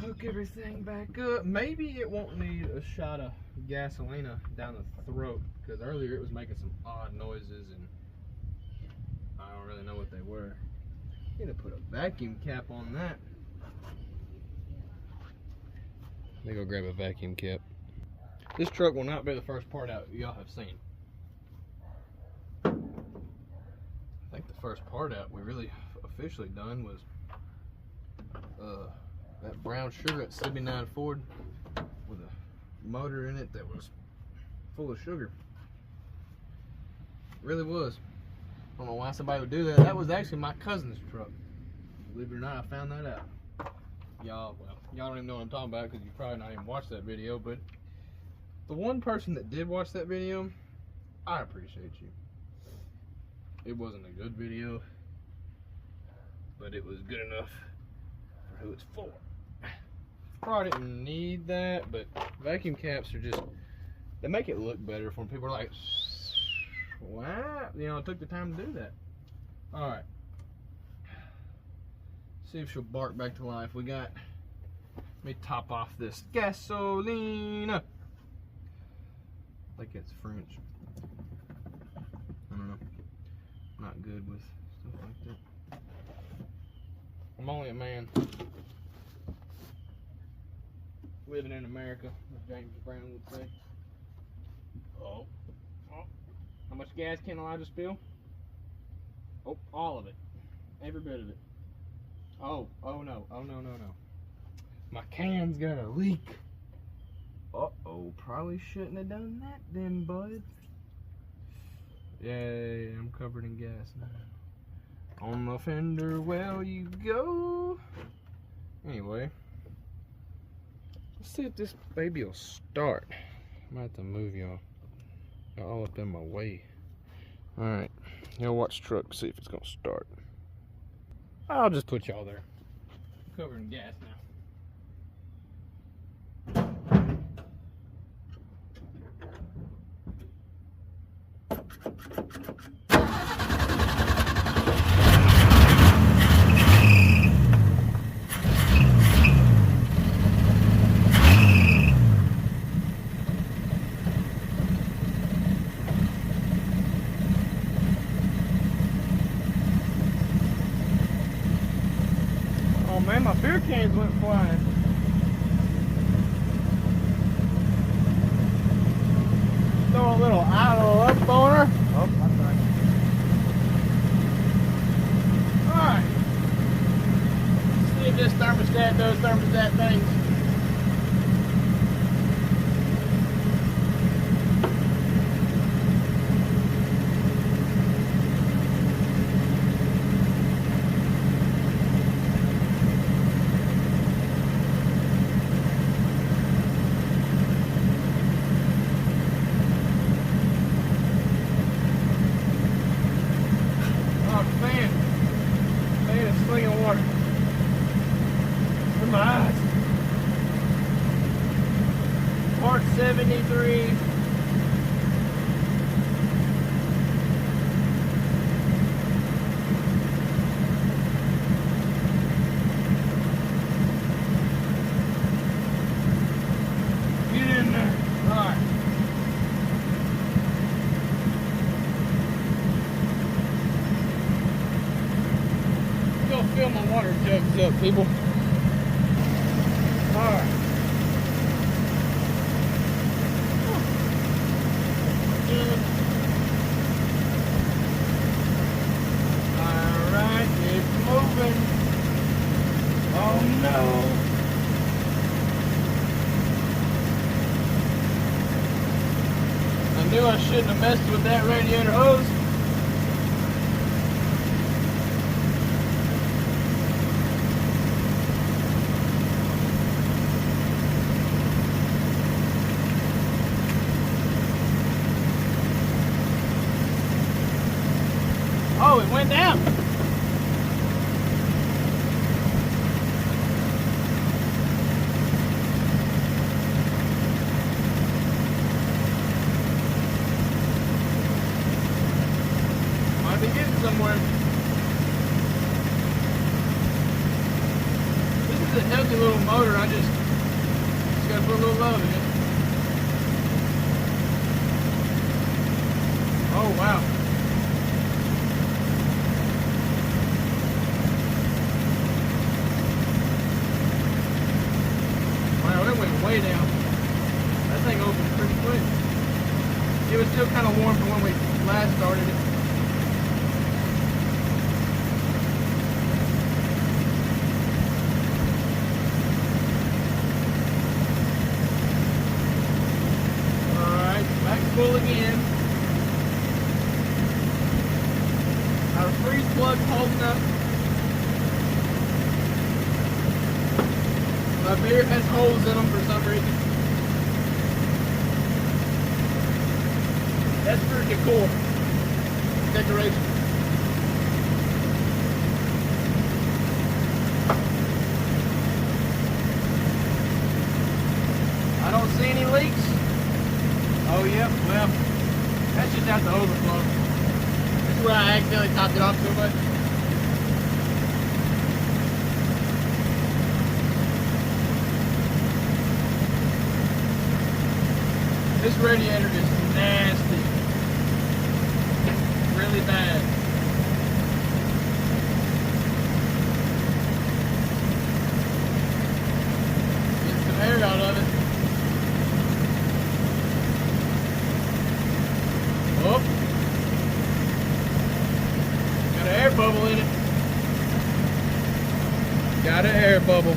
hook everything back up. Maybe it won't need a shot of gasolina down the throat, because earlier it was making some odd noises and I don't really know what they were. Need to put a vacuum cap on that. Let me go grab a vacuum cap. This truck will not be the first part out y'all have seen. I think the first part out we really officially done was that brown sugar at 79 Ford with a motor in it that was full of sugar. It really was. I don't know why somebody would do that. That was actually my cousin's truck. Believe it or not, I found that out. Y'all don't even know what I'm talking about because you probably not even watched that video, but the one person that did watch that video, I appreciate you. It wasn't a good video, but it was good enough for who it's for. Probably didn't need that, but vacuum caps are just, they make it look better for when people are like, wow, you know, it took the time to do that. Alright. See if she'll bark back to life. We got, let me top off this gasolina. I think it's French. I don't know. Not good with stuff like that. I'm only a man living in America, as James Brown would say. Oh. How much gas can Elijah spill? Oh, all of it. Every bit of it. Oh no. Oh no. My can's got a leak. Uh-oh, probably shouldn't have done that then, bud. Yay, I'm covered in gas now. On the fender, well you go. Anyway, let's see if this baby will start. I might have to move y'all. Y'all all up in my way. Alright, y'all watch the truck, see if it's gonna start. I'll just put y'all there. I'm covered in gas now. Oh man, my beer cans went flying. Throw a little idle up on her. Oh, that's right. Alright. See if this thermostat does thermostat things. Slinging water in my eyes. Part 73. Get in there. All right. Fill my water jugs up, people. Alright. Alright, it's moving. Oh no. I knew I shouldn't have messed with that radiator hose. Oh, it went start. This is a healthy little motor. I just gotta put a little love in it. Oh wow. Wow, that went way down. That thing opened pretty quick. It was still kind of warm from when we last started it. Alright, back full again. Our freeze plug's holding up. My beer has holes in them for some reason. That's for decor. Decoration. I don't see any leaks. Oh, yep, well, that's just out the overflow. That's where I accidentally topped it off so much. This radiator is nasty. Really bad. Get some air out of it. Oh. Got an air bubble in it. Got an air bubble.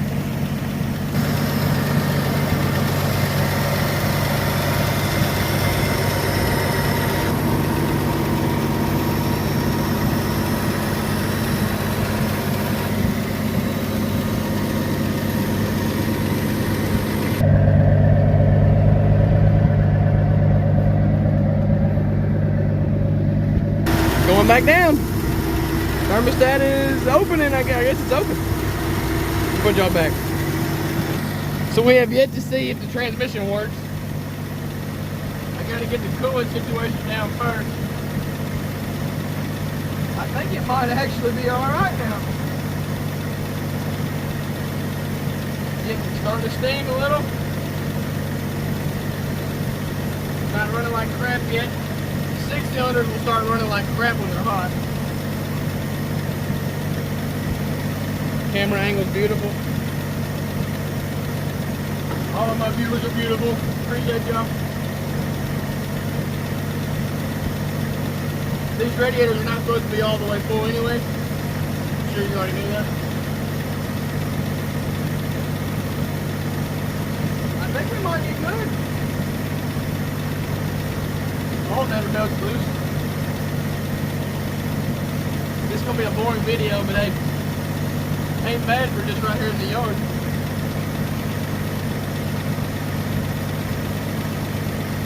Going back down. Thermostat is opening. I guess it's open. Put y'all back. So we have yet to see if the transmission works. I gotta get the coolant situation down first. I think it might actually be alright now. Getting starting to steam a little. Not running like crap yet. 6-cylinders will start running like crap when they're hot. Camera angle's beautiful. All of my viewers are beautiful. Appreciate y'all. These radiators are not supposed to be all the way full anyway. I'm sure you already knew that. I think we might be good. Oh, never melts loose. This is gonna be a boring video, but hey, ain't bad for just right here in the yard.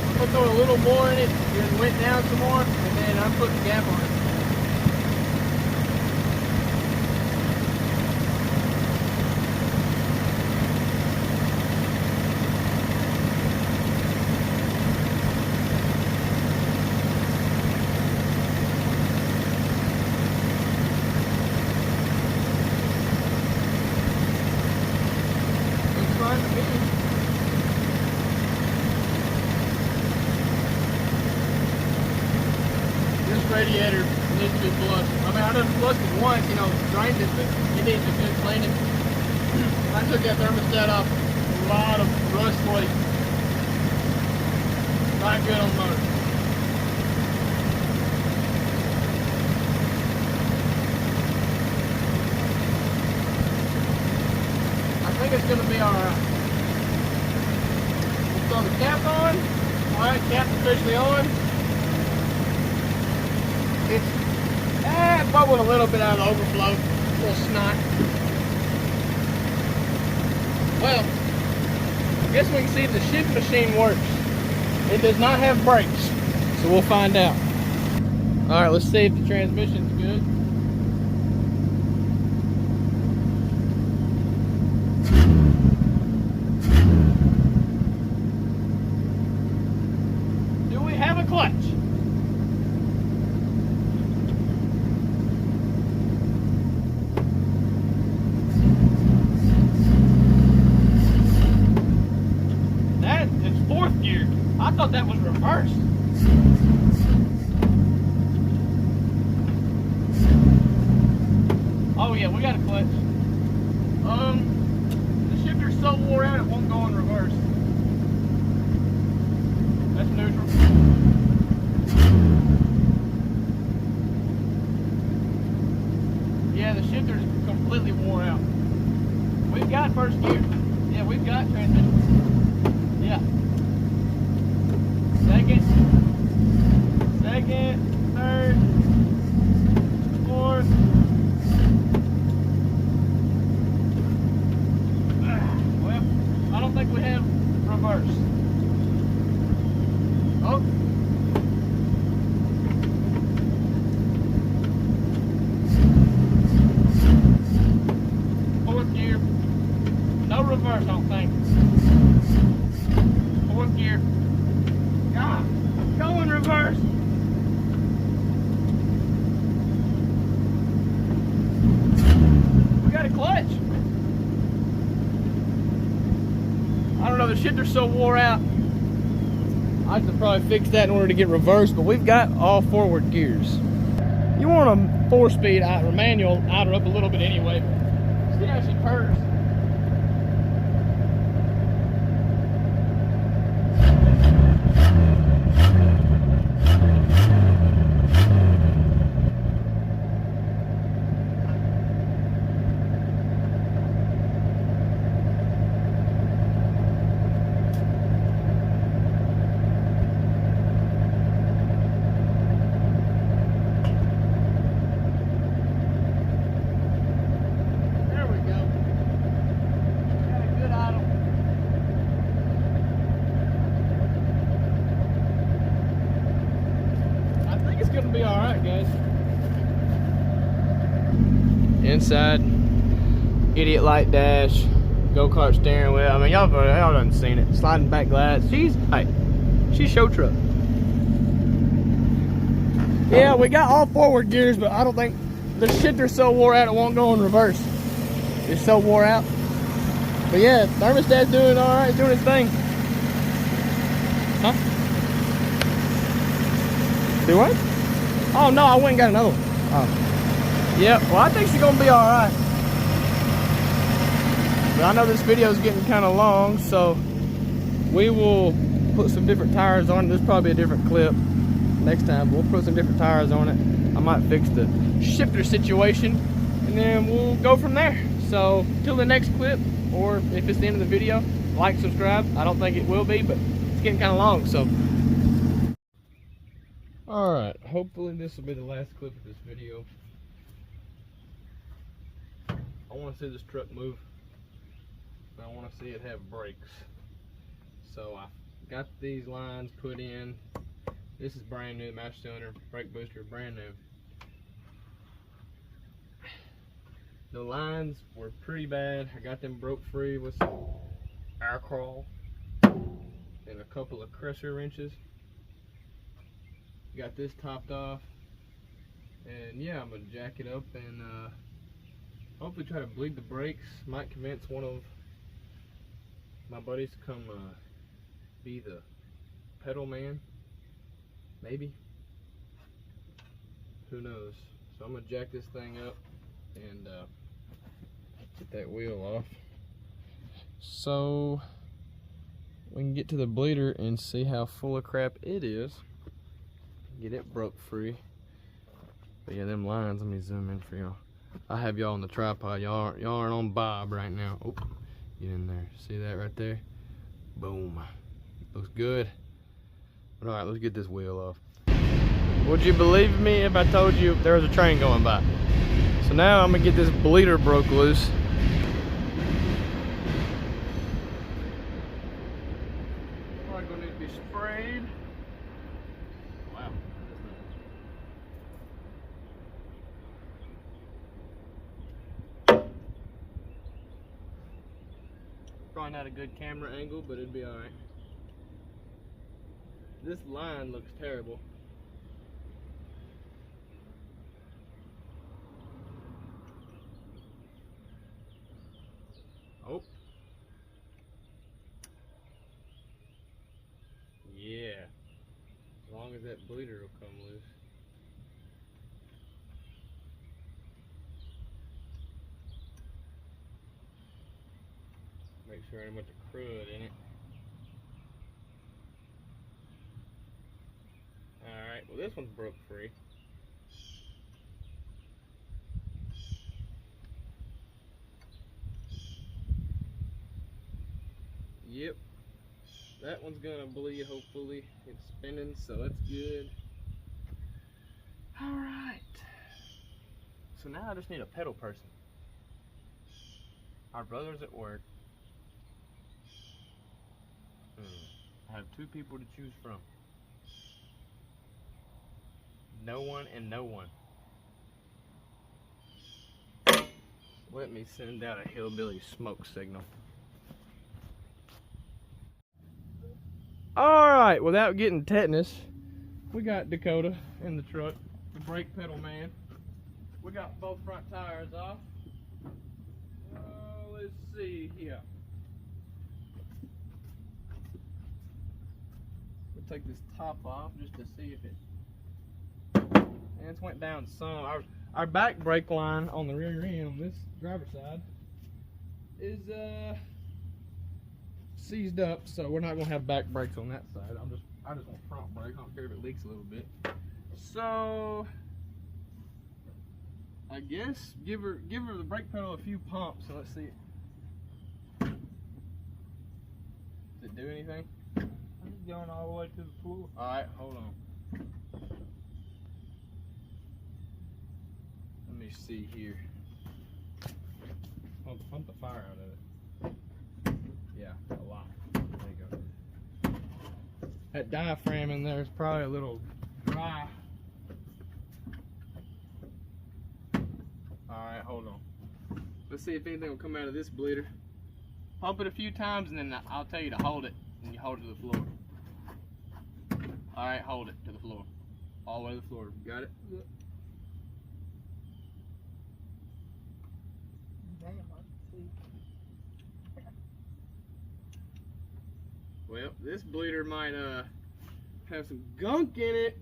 I'm gonna throw a little more in it, then went down some more, and then I'm putting the gap on it. Radiator needs to be flushed. I mean, I done flushed it once, you know, drained it, but it needs a good cleaning. I took that thermostat off, a lot of rust flakes. Not good on the motor. I think it's going to be alright. We'll throw the cap on. Alright, cap's officially on. It's bubbling a little bit out of the overflow, a little snot. Well, I guess we can see if the shift machine works. It does not have brakes, so we'll find out. All right, let's see if the transmission's good. Do we have a clutch? thought that was reversed. Oh yeah, we got a clutch. The shifter's so wore out it won't go in reverse. That's neutral. Yeah, the shifter's completely wore out. We've got first gear. Yeah, we've got transmission. Yeah. Second, third, fourth. Well, I don't think we have reverse. Oh. Fourth gear. No reverse, I don't think. Fourth gear. God, go in reverse. We got a clutch. I don't know, the shifter's so wore out. I have to probably fix that in order to get reverse, but we've got all forward gears. You want a 4-speed or manual, idle up a little bit anyway, but see how she purrs. Be all right, guys. Inside, idiot light dash, go-kart steering wheel. I mean, y'all done seen it. Sliding back glass. She's show truck. Yeah, we got all forward gears, but I don't think the shifter's so wore out it won't go in reverse. It's so wore out. But yeah, thermostat's doing all right, doing its thing. Huh? Do what? Oh no, I went and got another one. Oh. Yeah, well I think she's gonna be alright. But I know this video is getting kind of long, so we will put some different tires on it. There's probably a different clip next time. We'll put some different tires on it. I might fix the shifter situation, and then we'll go from there. So, till the next clip, or if it's the end of the video, like, subscribe. I don't think it will be, but it's getting kind of long, so. Alright, hopefully this will be the last clip of this video. I want to see this truck move. I want to see it have brakes. So I got these lines put in. This is brand new, master cylinder, brake booster, brand new. The lines were pretty bad. I got them broke free with some air crawl and a couple of crusher wrenches. Got this topped off, and yeah, I'm gonna jack it up and hopefully try to bleed the brakes. Might convince one of my buddies to come be the pedal man, maybe. Who knows? So I'm gonna jack this thing up and get that wheel off, so we can get to the bleeder and see how full of crap it is. Get it broke free. But yeah, them lines, let me zoom in for y'all. I have y'all on the tripod. Y'all aren't on Bob right now. Oh, get in there. See that right there? Boom. Looks good. But alright, let's get this wheel off. Would you believe me if I told you there was a train going by? So now I'm gonna get this bleeder broke loose. Probably gonna need to be sprayed. Wow. Probably not a good camera angle, but it'd be alright. This line looks terrible. Oh. Yeah. bleeder will come loose. Make sure ain't a bunch of crud in it. Alright, well this one's broke free. Yep. That one's gonna bleed, hopefully. It's spinning, so that's good. Alright. So now I just need a pedal person. Our brother's at work. I have two people to choose from. No one and no one. Let me send out a hillbilly smoke signal. Alright, without getting tetanus, we got Dakota in the truck, the brake pedal man. We got both front tires off. Let's see here. We'll take this top off just to see if it... And it's went down some. Our back brake line on the rear end on this driver's side is seized up, so we're not gonna have back brakes on that side. I just want front brake. I don't care if it leaks a little bit. So I guess give her the brake pedal a few pumps and let's see. Does it do anything? I'm going all the way to the pool. Alright, hold on. Let me see here. Pump the fire out of it. Yeah, a lot. There you go. That diaphragm in there is probably a little dry. Alright, hold on. Let's see if anything will come out of this bleeder. Pump it a few times and then I'll tell you to hold it. And you hold it to the floor. Alright, hold it to the floor. All the way to the floor. Got it? Yep. Damn, I can see. Well, this bleeder might have some gunk in it.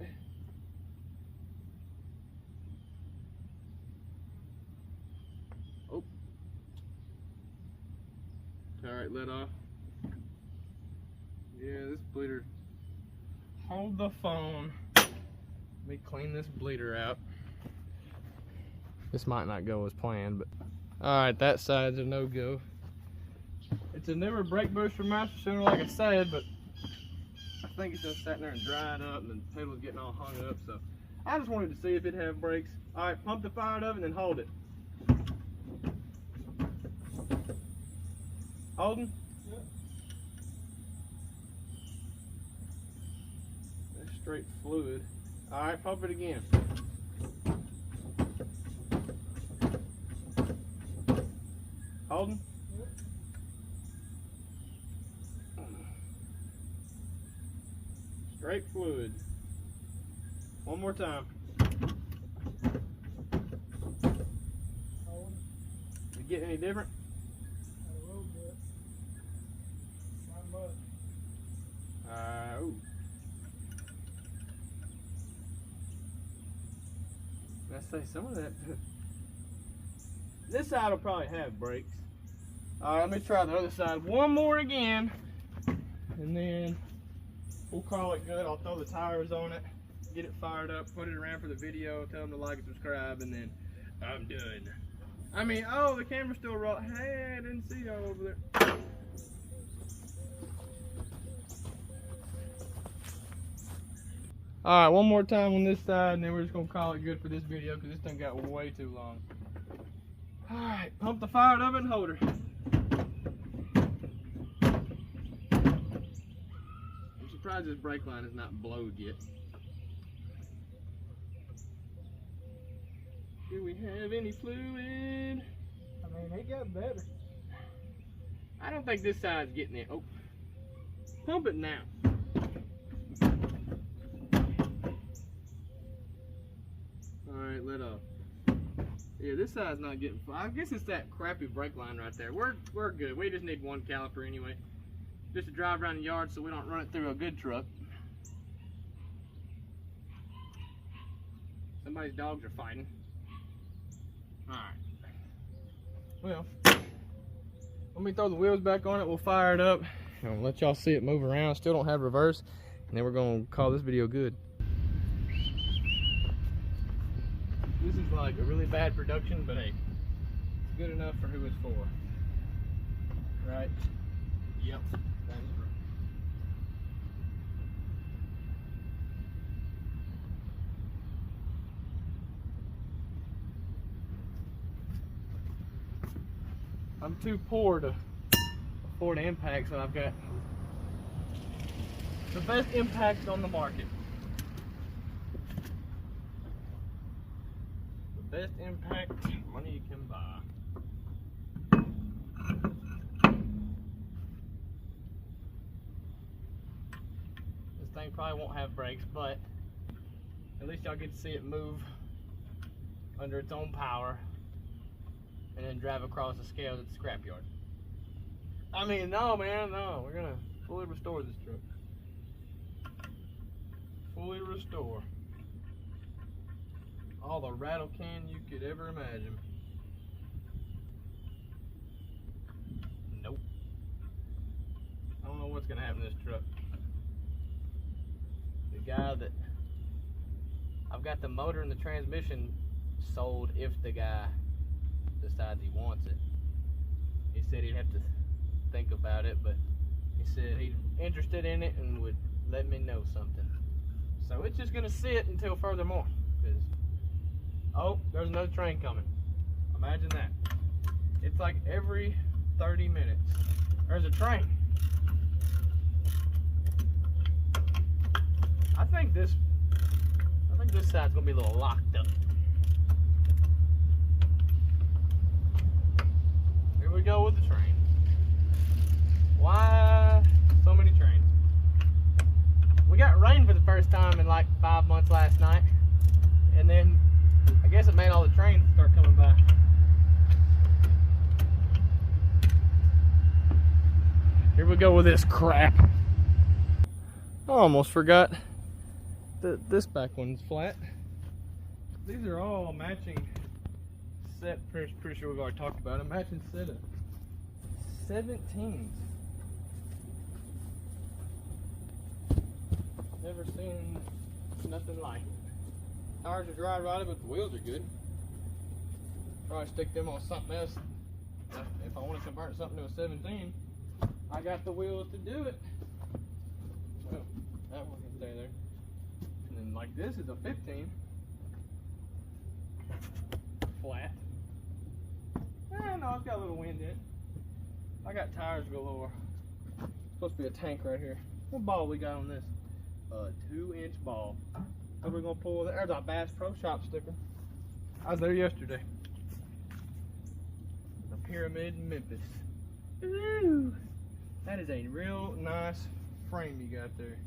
Oh. Alright, let off. Yeah, this bleeder. Hold the phone. Let me clean this bleeder out. This might not go as planned, but alright, that side's a no-go. It's a newer brake booster master cylinder, like I said, but I think it's just sitting there and drying up, and the pedal's getting all hung up. So I just wanted to see if it had brakes. All right, pump the fire out of it and then hold it. Holding? Yep. That's straight fluid. All right, pump it again. Holding? Yep. Straight fluid. One more time. Hold. You getting any different? A little bit. Not much. Ooh. Let's say some of that. This side will probably have brakes. Alright, let me try the other side one more again. And then we'll call it good. I'll throw the tires on it, get it fired up, put it around for the video, tell them to like and subscribe, and then I'm done. I mean, oh, the camera's still rolling. Hey, I didn't see you over there. Alright, one more time on this side, and then we're just going to call it good for this video because this done got way too long. Alright, pump the fire up and hold her. I'm surprised this brake line is not blowed yet. Do we have any fluid? I mean, it got better. I don't think this side's getting it. Oh, pump it now. Alright, let off. Yeah, this side's not getting. I guess it's that crappy brake line right there. We're good. We just need one caliper anyway, just to drive around the yard so we don't run it through a good truck. Somebody's dogs are fighting. Alright. Well, let me throw the wheels back on it. We'll fire it up. And let y'all see it move around. Still don't have reverse. And then we're going to call this video good. This is like a really bad production, but hey, it's good enough for who it's for. Right? Yep. That is right. I'm too poor to afford impact, so I've got the best impacts on the market. The best impact money you can buy. This thing probably won't have brakes, but at least y'all get to see it move under its own power and then drive across the scales at the scrapyard. I mean, no, man, no. We're gonna fully restore this truck. Fully restore all the rattle can you could ever imagine. Nope. I don't know what's gonna happen to this truck. The guy that I've got the motor and the transmission sold if the guy decides he wants it. He said he'd have to think about it, but he said he's interested in it and would let me know something. So it's just gonna sit until furthermore. Oh, there's another train coming. Imagine that. It's like every 30 minutes there's a train. I think this side's gonna be a little locked up. Here we go with the train. Why so many trains? We got rain for the first time in like 5 months last night. And then I guess it made all the trains start coming by. Here we go with this crap. I almost forgot that this back one's flat. These are all matching set. Pretty sure we've already talked about it. Matching set of 17s. Never seen nothing like it. Tires are dry rotted, but the wheels are good. Probably stick them on something else. If I want to convert something to a 17, I got the wheels to do it. Well, that one can stay there. And then like this is a 15. Flat. No, it's got a little wind in it. I got tires galore. Supposed to be a tank right here. What ball we got on this? A 2-inch ball. What are we gonna pull? There's our Bass Pro Shop sticker. I was there yesterday. The Pyramid in Memphis. Ooh, that is a real nice frame you got there.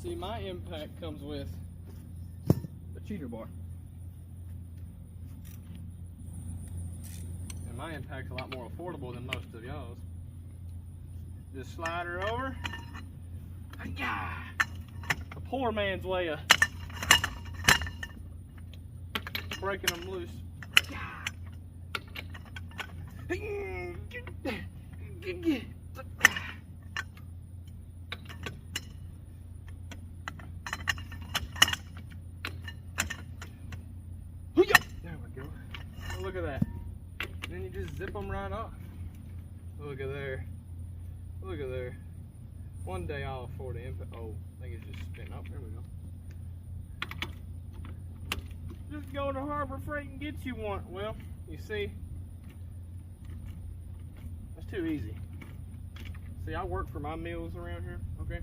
See, my impact comes with a cheater bar. And my impact's a lot more affordable than most of y'all's. Just slide her over. A poor man's way of breaking them loose. There we go. Oh, look at that. And then you just zip them right off. Look at there. Look at there. One day I'll afford an impact. Oh, I think it's just spinning up. There we go. Just go to Harbor Freight and get you one. Well, you see, that's too easy. See, I work for my meals around here, okay?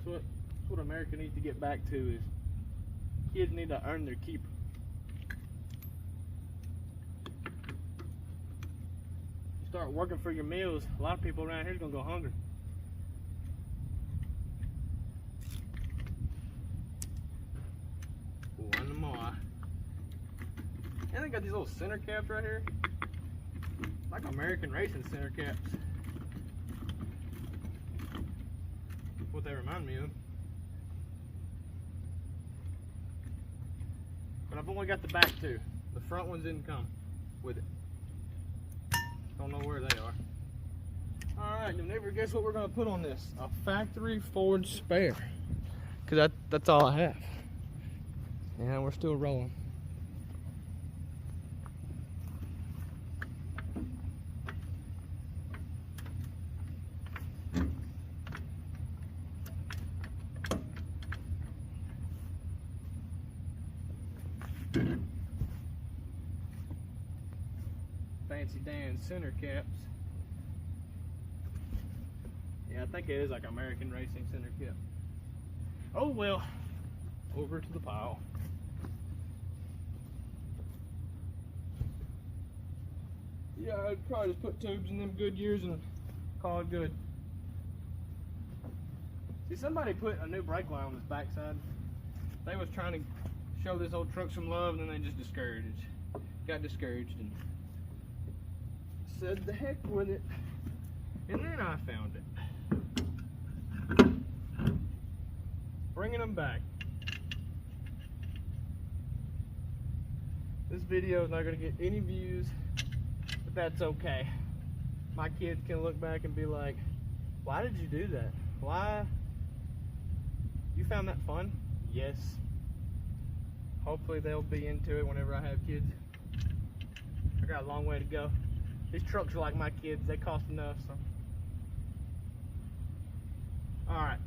That's what America needs to get back to is kids need to earn their keep. You start working for your meals, a lot of people around here are gonna go hungry. One more. little center caps right here. Like American racing center caps. What they remind me of. But I've only got the back two. The front ones didn't come with it. Don't know where they are. Alright, you'll never guess what we're going to put on this. A factory forged spare. Because that's all I have. Yeah, we're still rolling. Fancy Dan center caps. Yeah, I think it is like American Racing center cap. Oh well, over to the pile. Yeah, I'd probably just put tubes in them Goodyears and call it good. See, somebody put a new brake line on this backside. They was trying to show this old truck some love, and then they just got discouraged and said the heck with it. And then I found it. Bringing them back. This video is not going to get any views, but that's okay. My kids can look back and be like, why did you do that? Why? You found that fun? Yes. Hopefully they'll be into it whenever I have kids. I got a long way to go. These trucks are like my kids. They cost enough, so. Alright.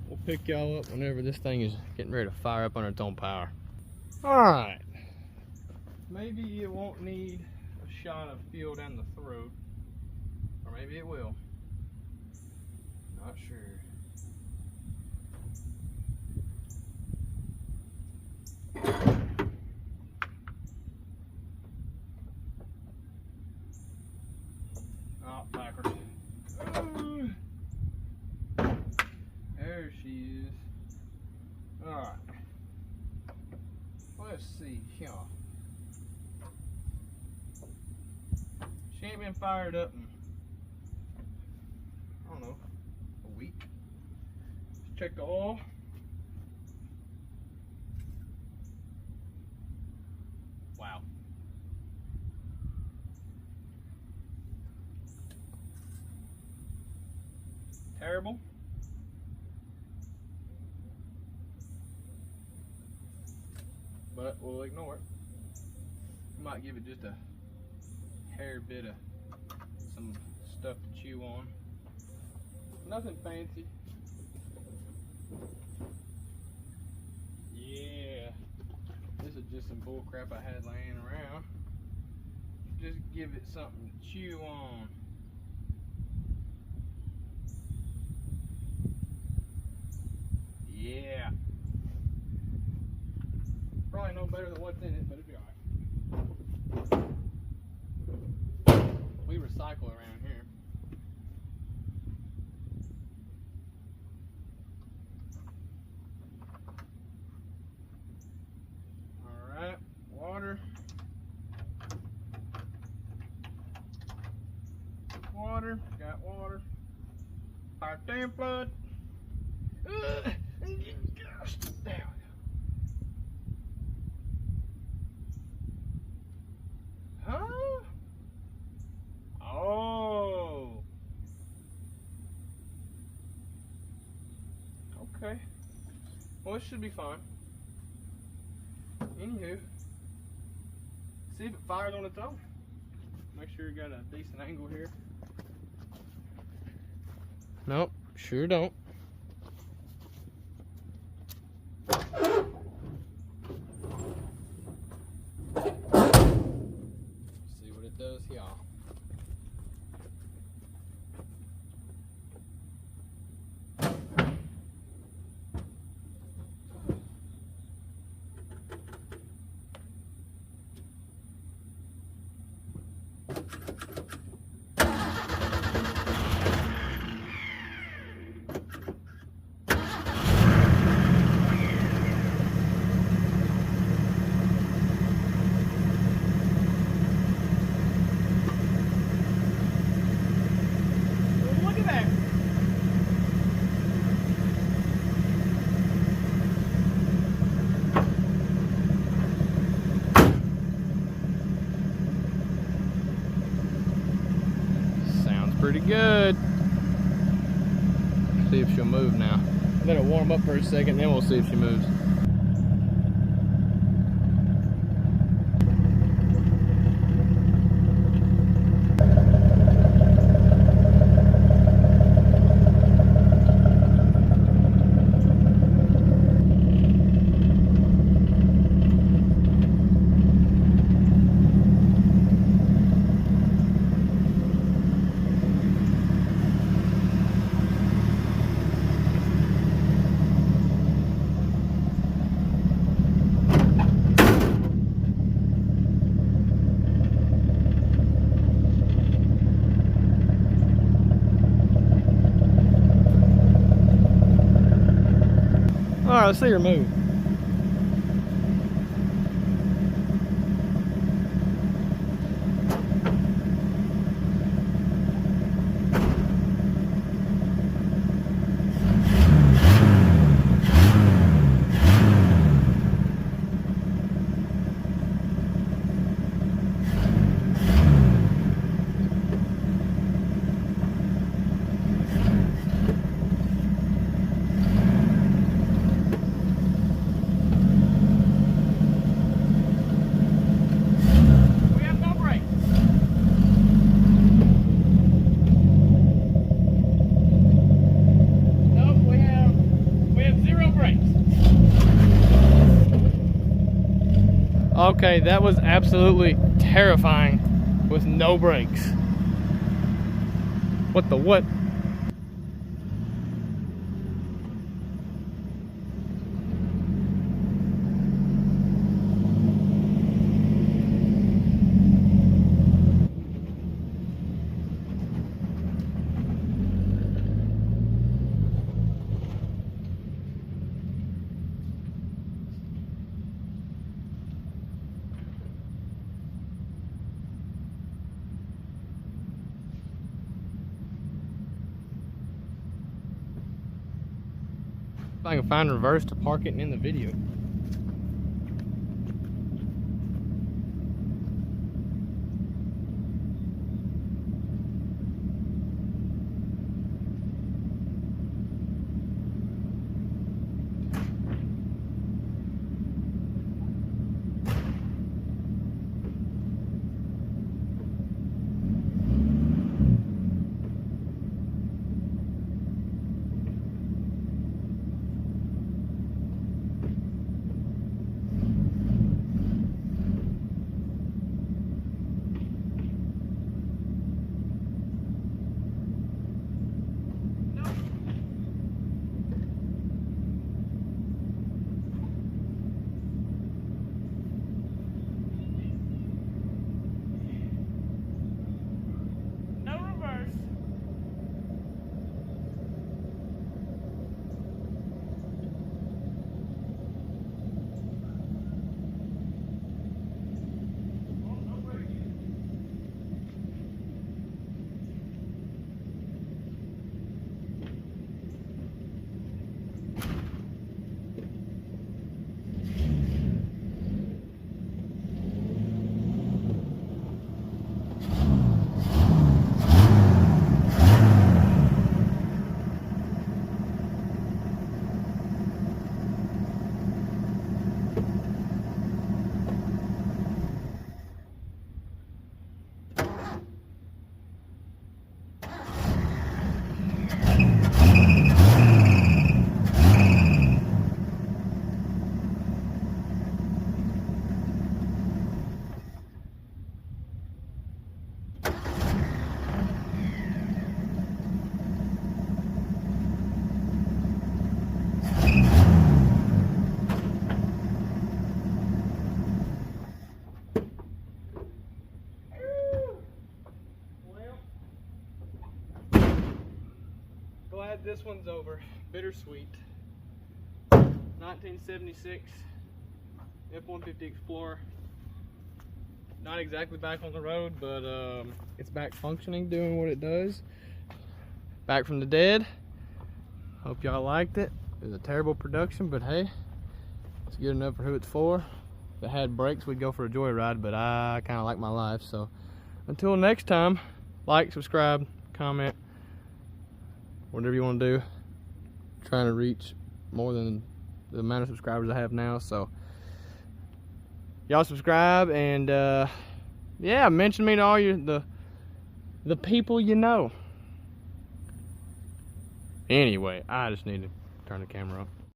We'll pick y'all up whenever this thing is getting ready to fire up on its own power. Alright. Maybe it won't need a shot of fuel down the throat. Or maybe it will. Not sure. Oh, backwards. There she is. Alright. Let's see here. She ain't been fired up in, I don't know, a week. Let's check the oil. Wow. Terrible. But we'll ignore it. We might give it just a hair bit of some stuff to chew on. Nothing fancy. Yeah. This is just some bull crap I had laying around. Just give it something to chew on. Yeah. Probably no better than what's in it, but it'll be alright. We recycle around here. Alright, water. Water, got water. Fire damn flood. Gosh, there we go. Huh? Oh. Okay. Well, it should be fine. Anywho, see if it fires on its own. Make sure you got a decent angle here. Nope, sure don't. See what it does, y'all. pretty good. See if she'll move now. Let it warm up for a second, then we'll see if she moves. All right, let's see her move. We have no brakes. Nope, we have zero brakes. Okay, that was absolutely terrifying with no brakes. What the what? If I can find reverse to park it in the video. No reverse. Glad this one's over. Bittersweet. 1976 F-150 Explorer. Not exactly back on the road, but it's back functioning, doing what it does. Back from the dead. Hope y'all liked it. It was a terrible production, but hey, it's good enough for who it's for. If it had brakes, we'd go for a joyride, but I kind of like my life. So until next time, like, subscribe, comment, whatever you want to do. Trying to reach more than the amount of subscribers I have now, so y'all subscribe and yeah, mention me to all the people you know. Anyway, I just need to turn the camera off.